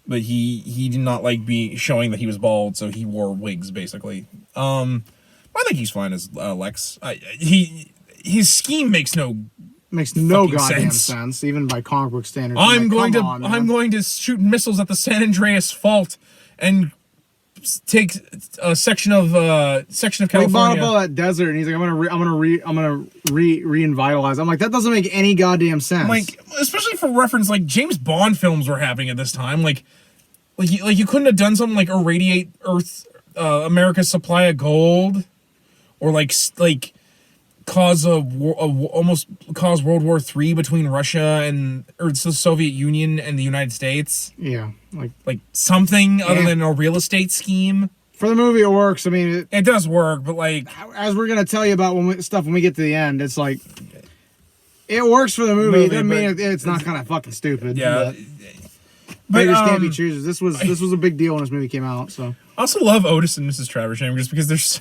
but he did not like be showing that he was bald, so he wore wigs basically. I think he's fine as Lex. His scheme makes no goddamn sense, even by comic book standards. I'm going to shoot missiles at the San Andreas Fault and take a section of California. He bought up all that desert, and he's like, I'm gonna revitalize. I'm like, that doesn't make any goddamn sense. Like, especially for reference, like James Bond films were happening at this time. Like you couldn't have done something like irradiate Earth, America's supply of gold, or like almost cause World War III between Russia or the Soviet Union and the United States. Yeah, like something other than a real estate scheme. For the movie, it works. I mean, it does work, but like as we're gonna tell you about when we get to the end, it's like it works for the movie. It doesn't mean it's not kind of fucking stupid. Yeah, but Raiders can't be choosers. This was a big deal when this movie came out. So I also love Otis and Mrs. Traversham just because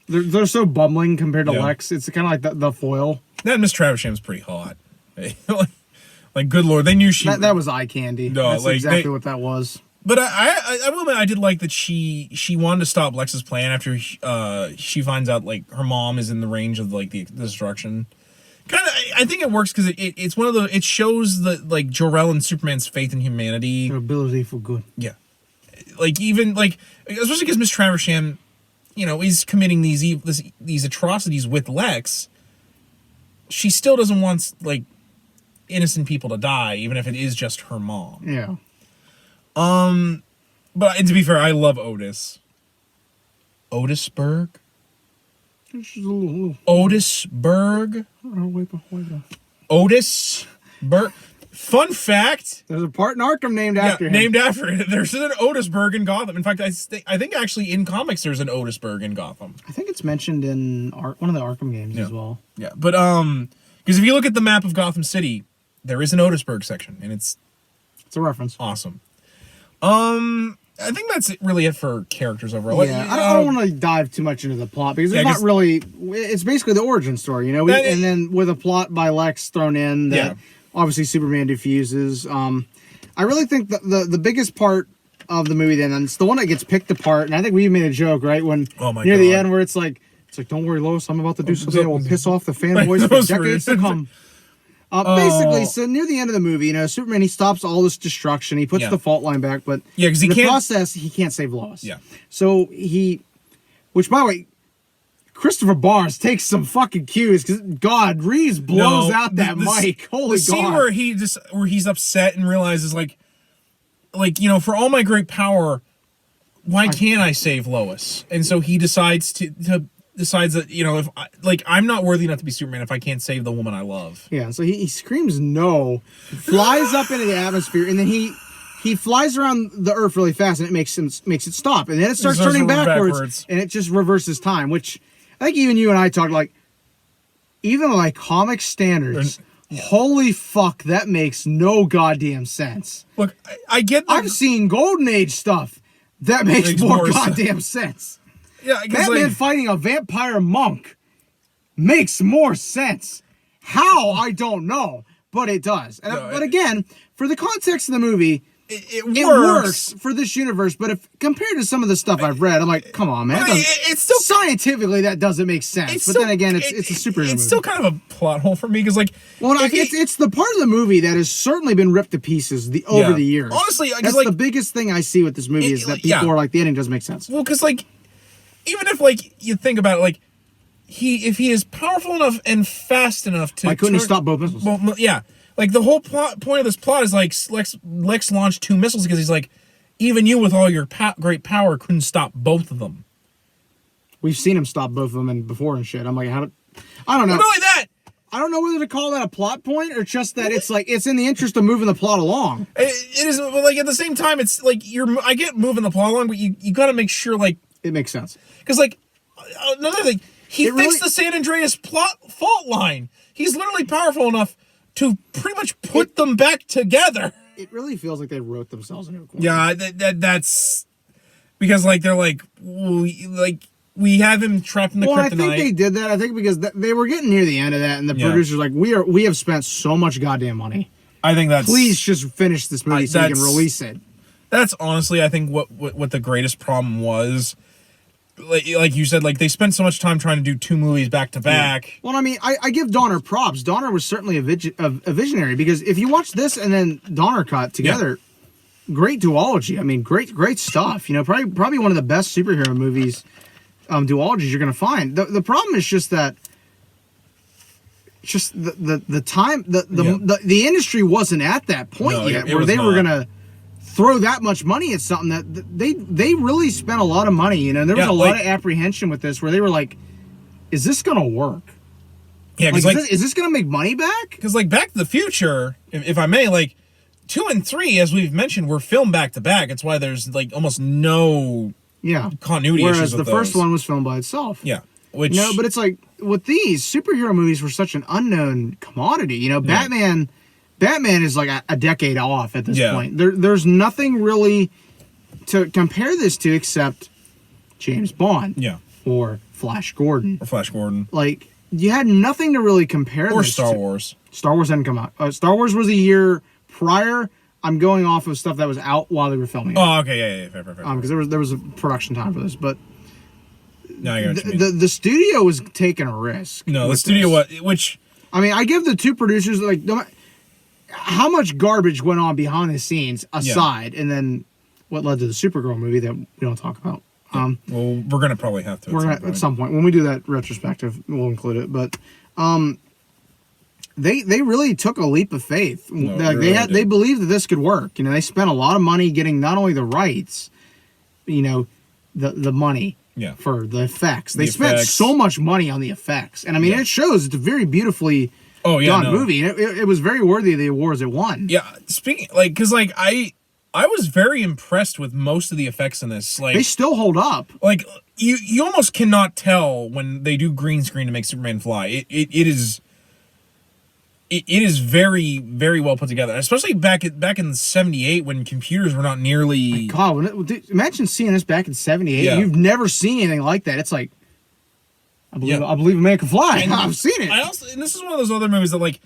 they're so bumbling compared to Lex. It's kind of like the foil. That Miss Traversham's pretty hot. Like, good lord, they knew she. That was eye candy. No, that's exactly what that was. But I will admit, I did like that she wanted to stop Lex's plan after she finds out like her mom is in the range of like the destruction. Kind of, I think it works because it's one of it shows the like Jor-El and Superman's faith in humanity, their ability for good. Yeah, like even like especially because Miss Traversham, is committing these atrocities with Lex. She still doesn't want like innocent people to die, even if it is just her mom. Yeah. But to be fair, I love Otis. Otisburg? Otisburg? Otisburg. Fun fact. There's a part in Arkham named after him. Named after it. There's an Otisburg in Gotham. In fact, I think actually in comics there's an Otisburg in Gotham. I think it's mentioned in one of the Arkham games as well. Yeah, but because if you look at the map of Gotham City, there is an Otisburg section, and it's a reference. Awesome. I think that's really it for characters overall. Yeah, I don't want to dive too much into the plot because it's not really. It's basically the origin story, and then with a plot by Lex thrown in that obviously Superman diffuses. I really think the biggest part of the movie then, and it's the one that gets picked apart, and I think we made a joke right when near the end where it's like, don't worry, Lois, I'm about to do something that will piss off the fanboys for decades to come. Basically, so near the end of the movie, Superman, he stops all this destruction. He puts the fault line back, but because in the process, he can't save Lois. Yeah. So which by the way, Christopher Barnes takes some fucking cues because God, Reeves blows out that mic. Holy God! The scene where he's upset and realizes like for all my great power, why can't I save Lois? And so he decides decides that if I'm not worthy enough to be Superman if I can't save the woman I love. Yeah, so he screams no, flies up into the atmosphere, and then he flies around the Earth really fast, and it makes it stop, and then it starts turning backwards, and it just reverses time. Which I think even you and I talked even like comic standards. Holy fuck, that makes no goddamn sense. Look, I get. I've seen Golden Age stuff that makes more goddamn sense. Yeah, Batman fighting a vampire monk makes more sense. How? I don't know, but it does. But again, for the context of the movie, it works for this universe. But if compared to some of the stuff I've read, I'm like, come on, man. It's still scientifically that doesn't make sense. But then again, it's a superhero movie. It's still kind of a plot hole for me because it's the part of the movie that has certainly been ripped to pieces over the years. Honestly, that's the biggest thing I see with this movie is that people are like, the ending doesn't make sense. Well, because even if you think about it, if he is powerful enough and fast enough to, why couldn't he stop both missiles? Well, yeah, the whole point of this plot is Lex launched 2 missiles because he's like, even you with all your great power couldn't stop both of them. We've seen him stop both of them and before and shit. I'm like, I don't know. Not only that, I don't know whether to call that a plot point or just that it's like it's in the interest of moving the plot along. it is, but like at the same time, it's like I get moving the plot along, but you got to make sure like it makes sense. Because like another thing, he It fixed really- the San Andreas fault line. He's literally powerful enough to pretty much put them back together. It really feels like they wrote themselves into a corner. Yeah, that's because like they're like we have him trapped in the Well, kryptonite. I think they did that. I think because they were getting near the end of that, and the producers were like, we have spent so much goddamn money. I think that's Please just finish this movie so you can release it. That's honestly, I think what the greatest problem was. Like you said, like they spent so much time trying to do 2 movies back to back. Well, I mean, I give Donner props. Donner was certainly a visionary because if you watch this and then Donner cut together, great duology. I mean, great stuff. You know, probably one of the best superhero movies duologies you're going to find. The problem is just that the time the industry wasn't at that point yet where they were going to throw that much money at something that they really spent a lot of money. You know, there was a lot of apprehension with this where they were like, is this going to work? Yeah, because is this going to make money back? Because like Back to the Future, if I may, like 2 and 3, as we've mentioned, were filmed back to back. It's why there's like almost no continuity issues Whereas with the first those. one was filmed by itself. Yeah. Which No, but it's like with these superhero movies were such an unknown commodity. You know, Batman is like a decade off at this point. There's nothing really to compare this to except James Bond. Or Flash Gordon. Like you had nothing to really compare or this Star to. Wars. Star Wars hadn't come out. Star Wars was a year prior. I'm going off of stuff that was out while they were filming it. Oh, okay, yeah, fair. Because there was a production time for this, but no, I get what you mean. the studio was taking a risk. No, the studio which I mean, I give the two producers like how much garbage went on behind the scenes aside, and then what led to the Supergirl movie that we don't talk about. Well, we're gonna probably have to. At some point when we do that retrospective, we'll include it. But they really took a leap of faith. They believed that this could work. You know, they spent a lot of money getting not only the rights, you know, the money for the effects. They spent so much money on the effects, and I mean, it shows. It's a very beautifully done movie. It was very worthy of the awards it won. Yeah, speaking because I was very impressed with most of the effects in this. Like they still hold up. Like you almost cannot tell when they do green screen to make Superman fly. It is very, very well put together, especially back in '78 when computers were not nearly. God, imagine seeing this back in '78. Yeah. You've never seen anything like that. It's like, I believe a man can fly. I've seen it. And this is one of those other movies that like,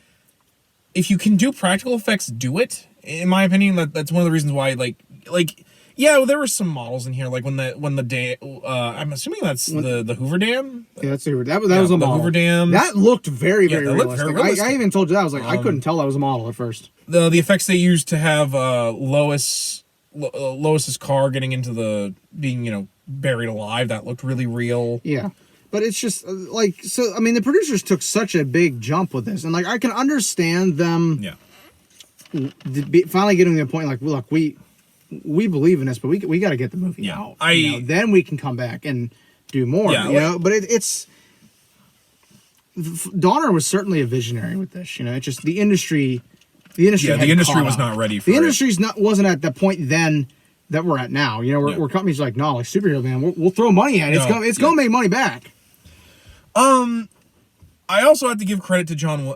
if you can do practical effects, do it. In my opinion, that's one of the reasons why there were some models in here like when the dam. I'm assuming that's the Hoover Dam. Yeah, that's the Hoover. That was a model. Hoover Dam. That looked very realistic. Very realistic. I even told you that. I was like, I couldn't tell that was a model at first. The effects they used to have Lois's car getting into being buried alive, that looked really real. Yeah. But it's just I mean, the producers took such a big jump with this, and like I can understand them. Yeah. Finally getting to the point like, look, we believe in this, but we got to get the movie out. Then we can come back and do more. You know, but it's Donner was certainly a visionary with this. You know, it's just the industry. The industry was not ready for it. The industry's wasn't at the point then that we're at now. You know, where companies like superhero man, we'll throw money at it. It's gonna make money back. I also have to give credit to John.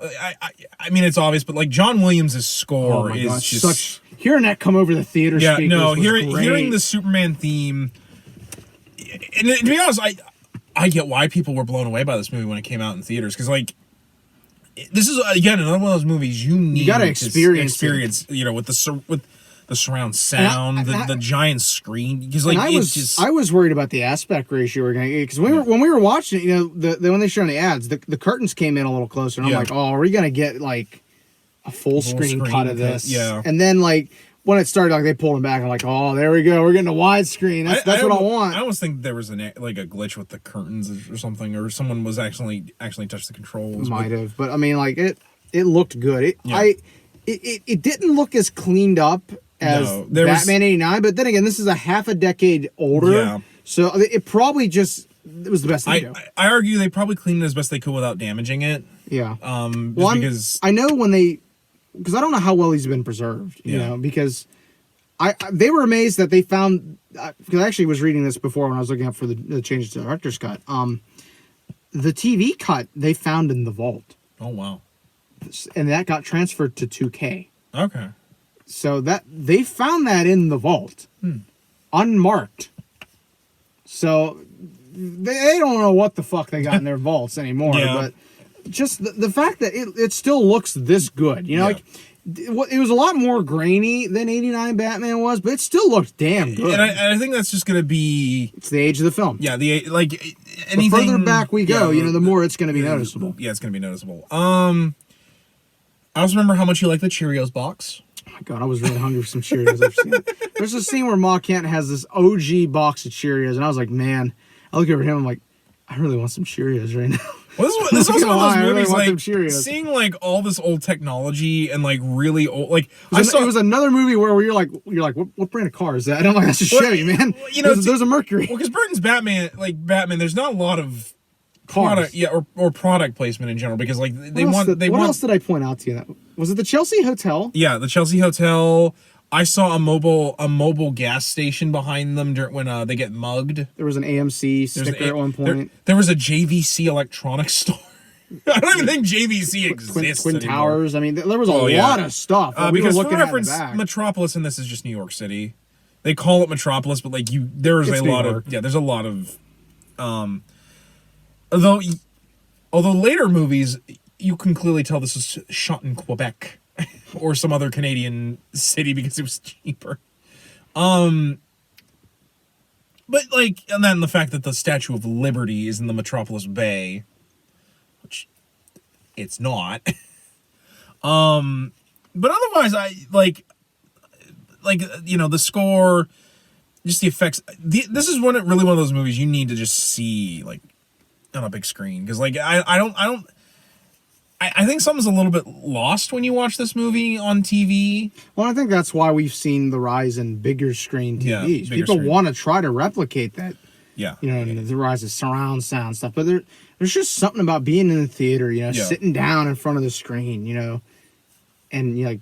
I mean, it's obvious, but like John Williams' score is just hearing that come over the theater. Yeah, speakers hearing the Superman theme. And to be honest, I get why people were blown away by this movie when it came out in theaters, because like this is again another one of those movies you gotta experience with the surround sound, the giant screen, because like I was worried about the aspect ratio we're gonna get, because when we were watching it, when they showed the ads, the curtains came in a little closer, and I'm like, oh, are we gonna get like a full screen cut of this? Yeah. And then like when it started, like they pulled them back, I'm like, oh, there we go, we're getting a widescreen. That's what I want. I almost think there was a glitch with the curtains or something, or someone was actually touched the controls. Might have, but I mean, like it looked good. It didn't look as cleaned up as No, there was- Batman 89. But then again, this is a half a decade older. Yeah. So it probably just it was the best thing to do. I argue they probably cleaned it as best they could without damaging it. Yeah. Just because I know because I don't know how well he's been preserved, you know, because they were amazed that they found, because I actually was reading this before when I was looking up for the changes to the director's cut. The TV cut they found in the vault. Oh wow. And that got transferred to 2K. Okay. So that they found that in the vault, unmarked. So they don't know what the fuck they got in their vaults anymore. Yeah. But just the fact that it still looks this good, you know, like it was a lot more grainy than 89 Batman was, but it still looked damn good. And I think that's just gonna be It's the age of the film. yeah anything. The further back we go, you know, the more it's going to be noticeable. Yeah, it's gonna be noticeable. I also remember how much you like the Cheerios box. Oh my god, I was really hungry for some Cheerios. I've seen it. There's a scene where Ma Kent has this OG box of Cheerios, and I was like, man, I look over him, I'm like, I really want some Cheerios right now. Well, this is also one of those I really movies, want like, them Cheerios. seeing, like, all this old technology and, like, really old, like, It was another movie where you're like, what brand of car is that? And I'm like, that's a Chevy, man. you know, there's a Mercury. Well, because Burton's Batman, there's not a lot of Cars. product, or product placement in general, because, like, What else did I point out to you? Was it the Chelsea Hotel? Yeah, the Chelsea Hotel. I saw a mobile gas station behind them when they get mugged. There was an AMC sticker at one point. There was a JVC electronics store. I don't even think JVC exists Twin anymore. Towers. I mean, there was a lot of stuff. That we were Because for looking at in the reference, back. Metropolis, and this is just New York City. They call it Metropolis, but like there's It's a New lot York. there's a lot of although later movies you can clearly tell this was shot in Quebec or some other Canadian city because it was cheaper. But like, and then the fact that the Statue of Liberty is in the Metropolis Bay, which it's not. But otherwise, I like you know, the score, just the effects. This is really one of those movies you need to just see like on a big screen, because like I think something's a little bit lost when you watch this movie on TV. Well, I think that's why we've seen the rise in bigger screen TVs. Yeah, bigger People screen. want to try to replicate that, Yeah, you know, the rise of surround sound stuff. But there's just something about being in the theater, you know, Yeah. sitting down in front of the screen, you know, and you're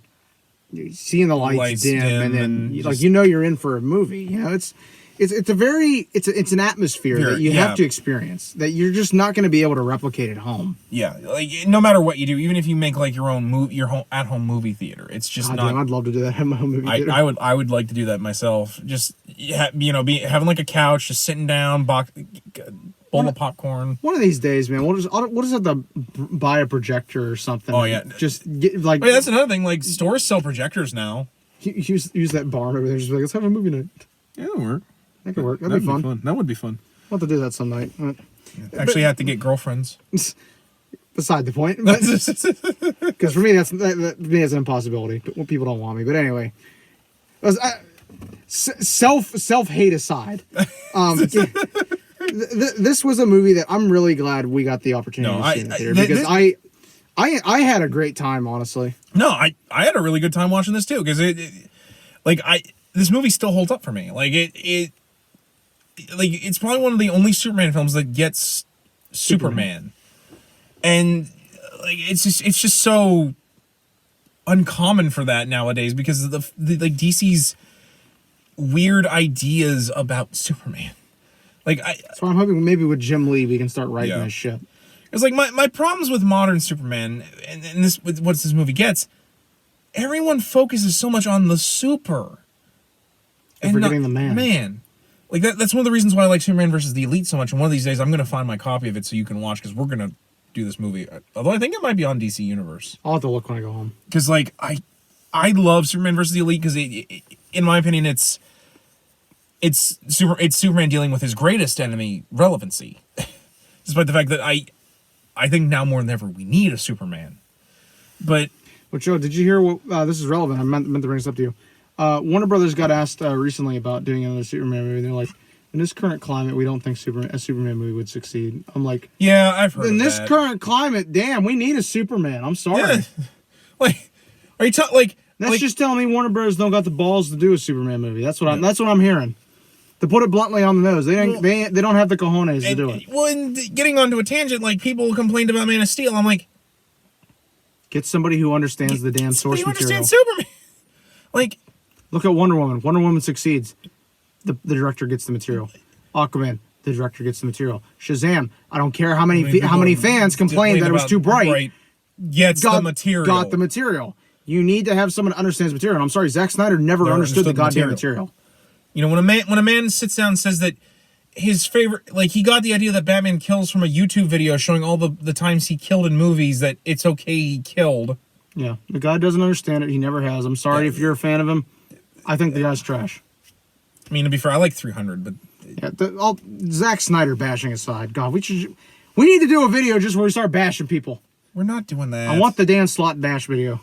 seeing the lights dim, and then and like just- you know you're in for a movie. You know, it's an atmosphere that you have to experience that you're just not going to be able to replicate at home. yeah. Like no matter what you do, even if you make like your own at home movie theater, it's just God not. damn, I'd love to do that at my home movie theater. I would like to do that myself. Just having like a couch, just sitting down, bowl of popcorn. One of these days, man, we'll just have to buy a projector or something. Oh, yeah. Just get like. Wait, that's another thing. Like stores sell projectors now. Use that barn over there. Just be like, let's have a movie night. Yeah, that'll work. That could work. That'd be fun. That would be fun. We'll have to do that some night. Actually, have to get girlfriends. Beside the point, because for me that's an impossibility. But people don't want me. But anyway, self hate aside, this was a movie that I'm really glad we got the opportunity to see in the theater, because I had a great time, honestly. No, I had a really good time watching this too, because this movie still holds up for me. Like it's probably one of the only Superman films that gets Superman. And like it's just so uncommon for that nowadays, because of the like DC's weird ideas about Superman. Like So I'm hoping maybe with Jim Lee we can start writing this shit. it's like my problems with modern Superman and this with what this movie gets. Everyone focuses so much on the super And forgetting the man. Man, like that's one of the reasons why I like Superman versus the Elite so much. And one of these days I'm gonna find my copy of it so you can watch, because we're gonna do this movie. Although I think it might be on DC Universe. I'll have to look when I go home. Because like I love Superman versus the Elite, because in my opinion it's Superman dealing with his greatest enemy, relevancy. Despite the fact that I think now more than ever we need a Superman. But Joe, did you hear what? This is relevant. I meant to bring this up to you. Warner Brothers got asked recently about doing another Superman movie. They're like, in this current climate, we don't think a Superman movie would succeed. I'm like, yeah, I've heard in of this that. current climate, damn, we need a Superman. I'm sorry. Yeah. Like, are you like That's just telling me Warner Bros. Don't got the balls to do a Superman movie. That's what I'm hearing. To put it bluntly on the nose, they don't have the cojones to do it. Well, and getting onto a tangent, like people complained about Man of Steel. I'm like, get somebody who understands the damn source material. Understands Superman. Like, look at Wonder Woman. Wonder Woman succeeds. The director gets the material. Aquaman. The director gets the material. Shazam. I don't care how many fans complained that it was too bright. Gets the material. Got the material. You need to have someone that understands material. And I'm sorry, Zack Snyder never understood the goddamn material. You know, when a man sits down and says that his favorite, like, he got the idea that Batman kills from a YouTube video showing all the times he killed in movies, that it's okay he killed. Yeah, the guy doesn't understand it. He never has. I'm sorry if you're a fan of him. I think the guy's trash. I mean, to be fair, I like 300, but yeah, Zack Snyder bashing aside, God, we need to do a video just where we start bashing people. We're not doing that. I want the Dan Slott bash video.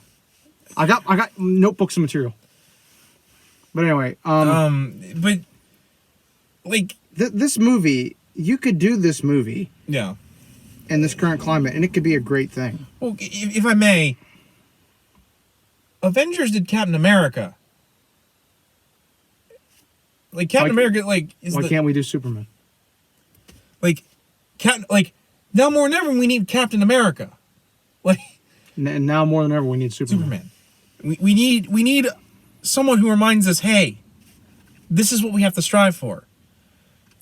I got notebooks and material. But anyway, but like this movie, you could do this movie, yeah, in this current climate, and it could be a great thing. Well, if I may, Avengers did Captain America. Like Captain America, like why can't we do Superman? Like now more than ever we need Captain America. Like now more than ever we need Superman. We need someone who reminds us, hey, this is what we have to strive for.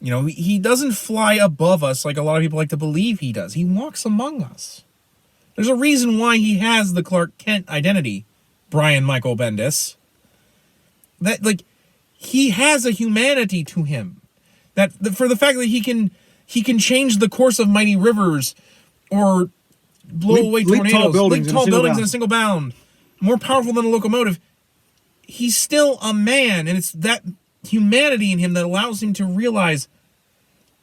You know, he doesn't fly above us like a lot of people like to believe he does. He walks among us. There's a reason why he has the Clark Kent identity, Brian Michael Bendis. That, like, he has a humanity to him. For the fact that he can change the course of mighty rivers or blow away tornadoes, leap tall buildings in a single bound, more powerful than a locomotive. He's still a man, and it's that humanity in him that allows him to realize,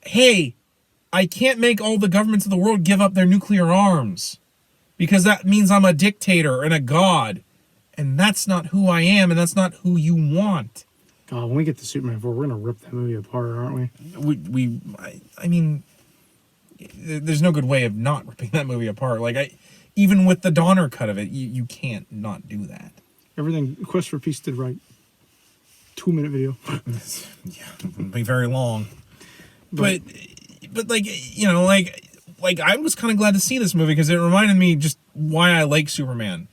hey, I can't make all the governments of the world give up their nuclear arms, because that means I'm a dictator and a god, and that's not who I am, and that's not who you want. God, when we get to Superman 4, we're going to rip that movie apart, aren't we? I mean, there's no good way of not ripping that movie apart. Like, even with the Donner cut of it, you can't not do that. Everything Quest for Peace did right. 2-minute video. Yeah, it'll be very long. But like, you know, like I was kind of glad to see this movie because it reminded me just why I like Superman.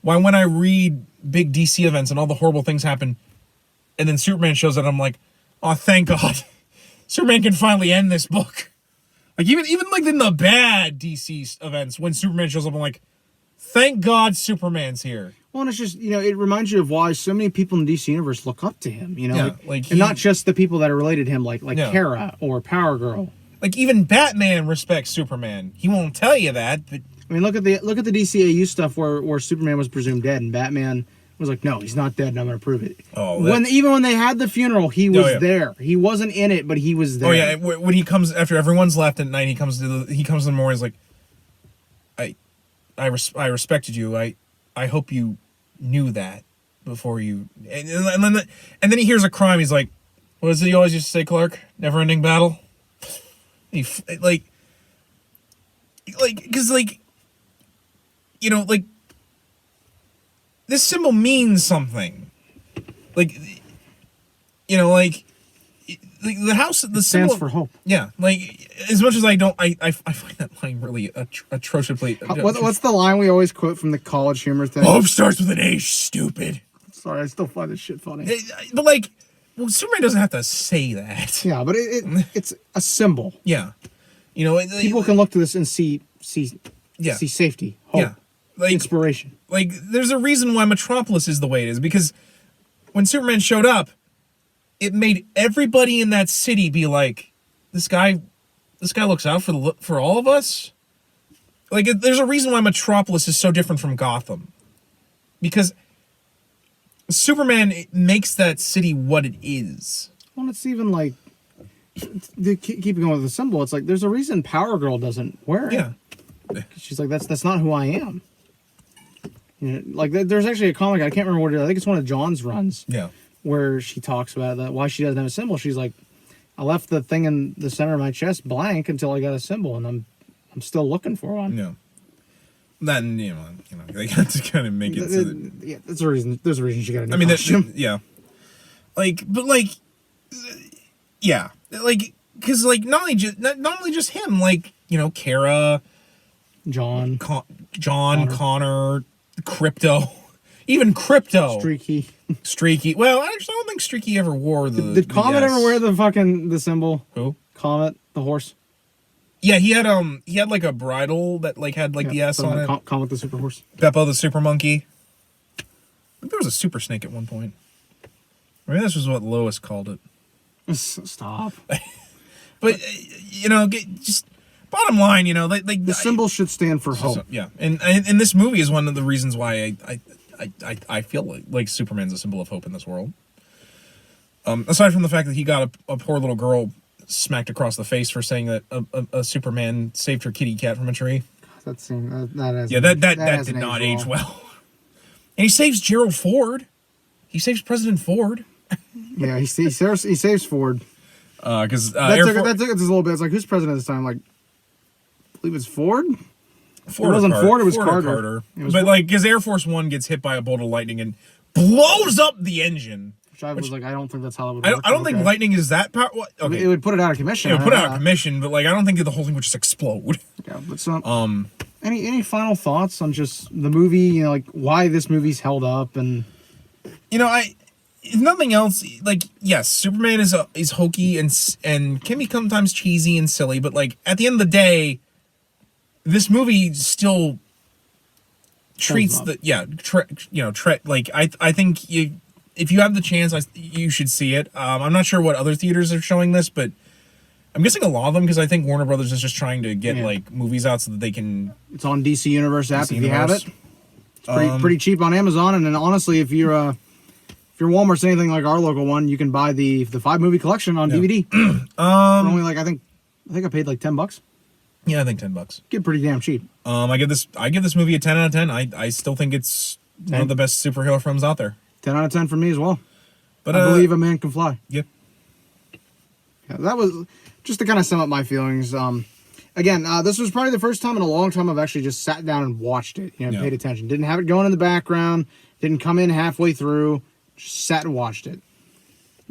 Why when I read big DC events and all the horrible things happen, and then Superman shows up, I'm like, oh, thank God. Superman can finally end this book. Like, even like in the bad DC events, when Superman shows up, I'm like, thank God Superman's here. Well, and it's just, you know, it reminds you of why so many people in the DC universe look up to him, you know? Yeah, and not just the people that are related to him, like Kara or Power Girl. Like, even Batman respects Superman. He won't tell you that, but... I mean, look at the DCAU stuff where Superman was presumed dead, and Batman was like, no, he's not dead, and I'm going to prove it. Oh, even when they had the funeral, he was there. He wasn't in it, but he was there. Oh, yeah, when he comes, after everyone's left at night, he comes in the morning, he's like, I respected you. I hope you knew that before you... And then he hears a crime, he's like, what is it he always used to say, Clark? Never-ending battle? Because, you know, like, this symbol means something. Like, you know, like the house, the symbol stands for hope. Yeah, like, as much as I find that line really atrociously. What's the line we always quote from the college humor thing? Hope starts with an H, stupid. Sorry, I still find this shit funny. But, like, well, Superman doesn't have to say that. Yeah, but it's a symbol. Yeah, you know, people can look to this and see safety, hope, yeah, like, inspiration. Like, there's a reason why Metropolis is the way it is, because when Superman showed up, it made everybody in that city be like, this guy looks out for all of us. Like, there's a reason why Metropolis is so different from Gotham, because Superman makes that city what it is. Well, it's even like, to keep going with the symbol, it's like there's a reason Power Girl doesn't wear it. Yeah, she's like, that's not who I am. You know, like, there's actually a comic, I can't remember what it is. I think it's one of John's runs. Yeah, where she talks about that, why she doesn't have a symbol. She's like, I left the thing in the center of my chest blank until I got a symbol, and I'm still looking for one. Yeah. Then they got to kind of make it. So that, Yeah, that's a reason. There's a reason she got a new I mean, costume. yeah, yeah, because not only just him, Kara, John, Connor, Crypto, even Crypto, Streaky. Well, actually, I don't think Streaky ever wore the. Did Comet ever wear the symbol? Who? Comet, the horse. Yeah, he had like a bridle that had the S on it. Comet the super horse. Beppo the super monkey. I think there was a super snake at one point. Maybe this was what Lois called it. Stop. But just bottom line, the symbol should stand for hope. Yeah, and this movie is one of the reasons why I feel like Superman's a symbol of hope in this world. Aside from the fact that he got a poor little girl smacked across the face for saying that a Superman saved her kitty cat from a tree. That did not age well. And he saves Gerald Ford. He saves President Ford. Yeah, he saves Ford. Because that took us a little bit. It's like, who's president this time? Like, I believe it's Ford. It wasn't Ford. It was Carter. Because Air Force One gets hit by a bolt of lightning and blows up the engine. I was like, I don't think that's how it would work. I don't think lightning is that powerful. Okay. I mean, it would put it out of commission. It would put it out of commission, but I don't think the whole thing would just explode. Yeah, but any final thoughts on just the movie? Why this movie's held up, and if nothing else, yes, Superman is hokey and can be sometimes cheesy and silly, but at the end of the day, this movie still treats I think if you have the chance, you should see it. I'm not sure what other theaters are showing this, but I'm guessing a lot of them, because I think Warner Brothers is just trying to get movies out so that they can. It's on DC Universe app if you have it. It's pretty cheap on Amazon, and then honestly, if your Walmart's anything like our local one, you can buy the 5-movie collection on DVD. For only I think I paid $10. Yeah, I think $10. Get pretty damn cheap. I give this movie a 10 out of 10. I still think it's one of the best superhero films out there. 10 out of 10 for me as well. But I believe a man can fly. Yep. Yeah, that was just to kind of sum up my feelings. Again, this was probably the first time in a long time I've actually just sat down and watched it. Paid attention. Didn't have it going in the background. Didn't come in halfway through. Just sat and watched it.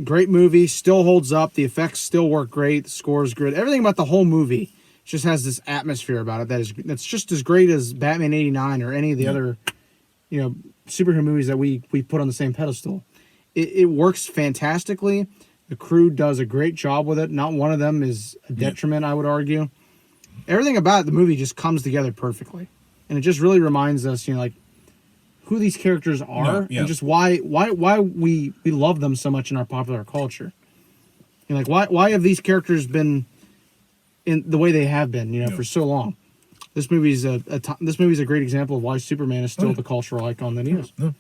Great movie. Still holds up. The effects still work great. The score is good. Everything about the whole movie just has this atmosphere about it that's just as great as Batman '89 or any of the other, superhero movies that we put on the same pedestal. It works fantastically. The crew does a great job with it. Not one of them is a detriment, I would argue. Everything about the movie just comes together perfectly. And it just really reminds us, who these characters are and just why we love them so much in our popular culture. Why have these characters been in the way they have been, for so long? This movie's a great example of why Superman is still the cultural icon that he is. No.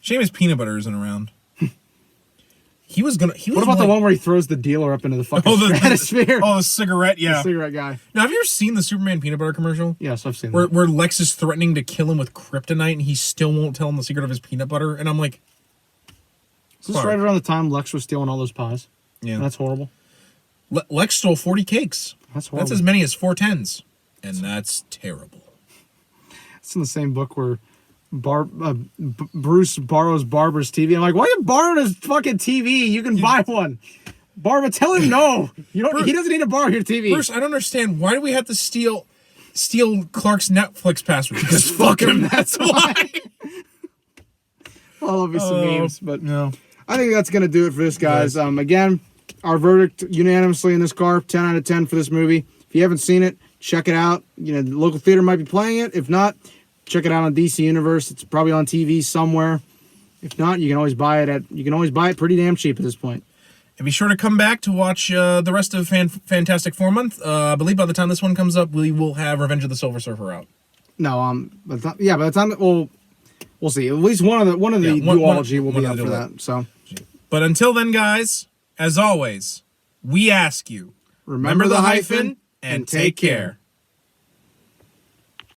Shame his peanut butter isn't around. What about the one where he throws the dealer up into the fucking stratosphere? The cigarette, yeah. The cigarette guy. Now, have you ever seen the Superman peanut butter commercial? Yes, I've seen that. Where Lex is threatening to kill him with kryptonite, and he still won't tell him the secret of his peanut butter, and I'm like... Is this right around the time Lex was stealing all those pies? Yeah. That's horrible. Lex stole 40 cakes. That's horrible. That's as many as 4 10s. And that's terrible. It's in the same book where... Bruce borrows Barbara's TV. I'm like, why are you borrowing his fucking TV? You can buy one. Barbara, tell him no. You don't. He doesn't need to borrow your TV. Bruce, I don't understand. Why do we have to steal Clark's Netflix password? Because fuck him. That's why. I love you some games, but no. I think that's gonna do it for this, guys. Again, our verdict unanimously in this car: 10 out of 10 for this movie. If you haven't seen it, check it out. The local theater might be playing it. If not, check it out on DC Universe. It's probably on TV somewhere. If not, you can always buy it pretty damn cheap at this point. And be sure to come back to watch the rest of Fantastic Four month. I believe by the time this one comes up, we will have Revenge of the Silver Surfer out. No, by the time we'll see. At least one of the duology will be up for that. So, but until then, guys, as always, we ask you, remember the hyphen and take care.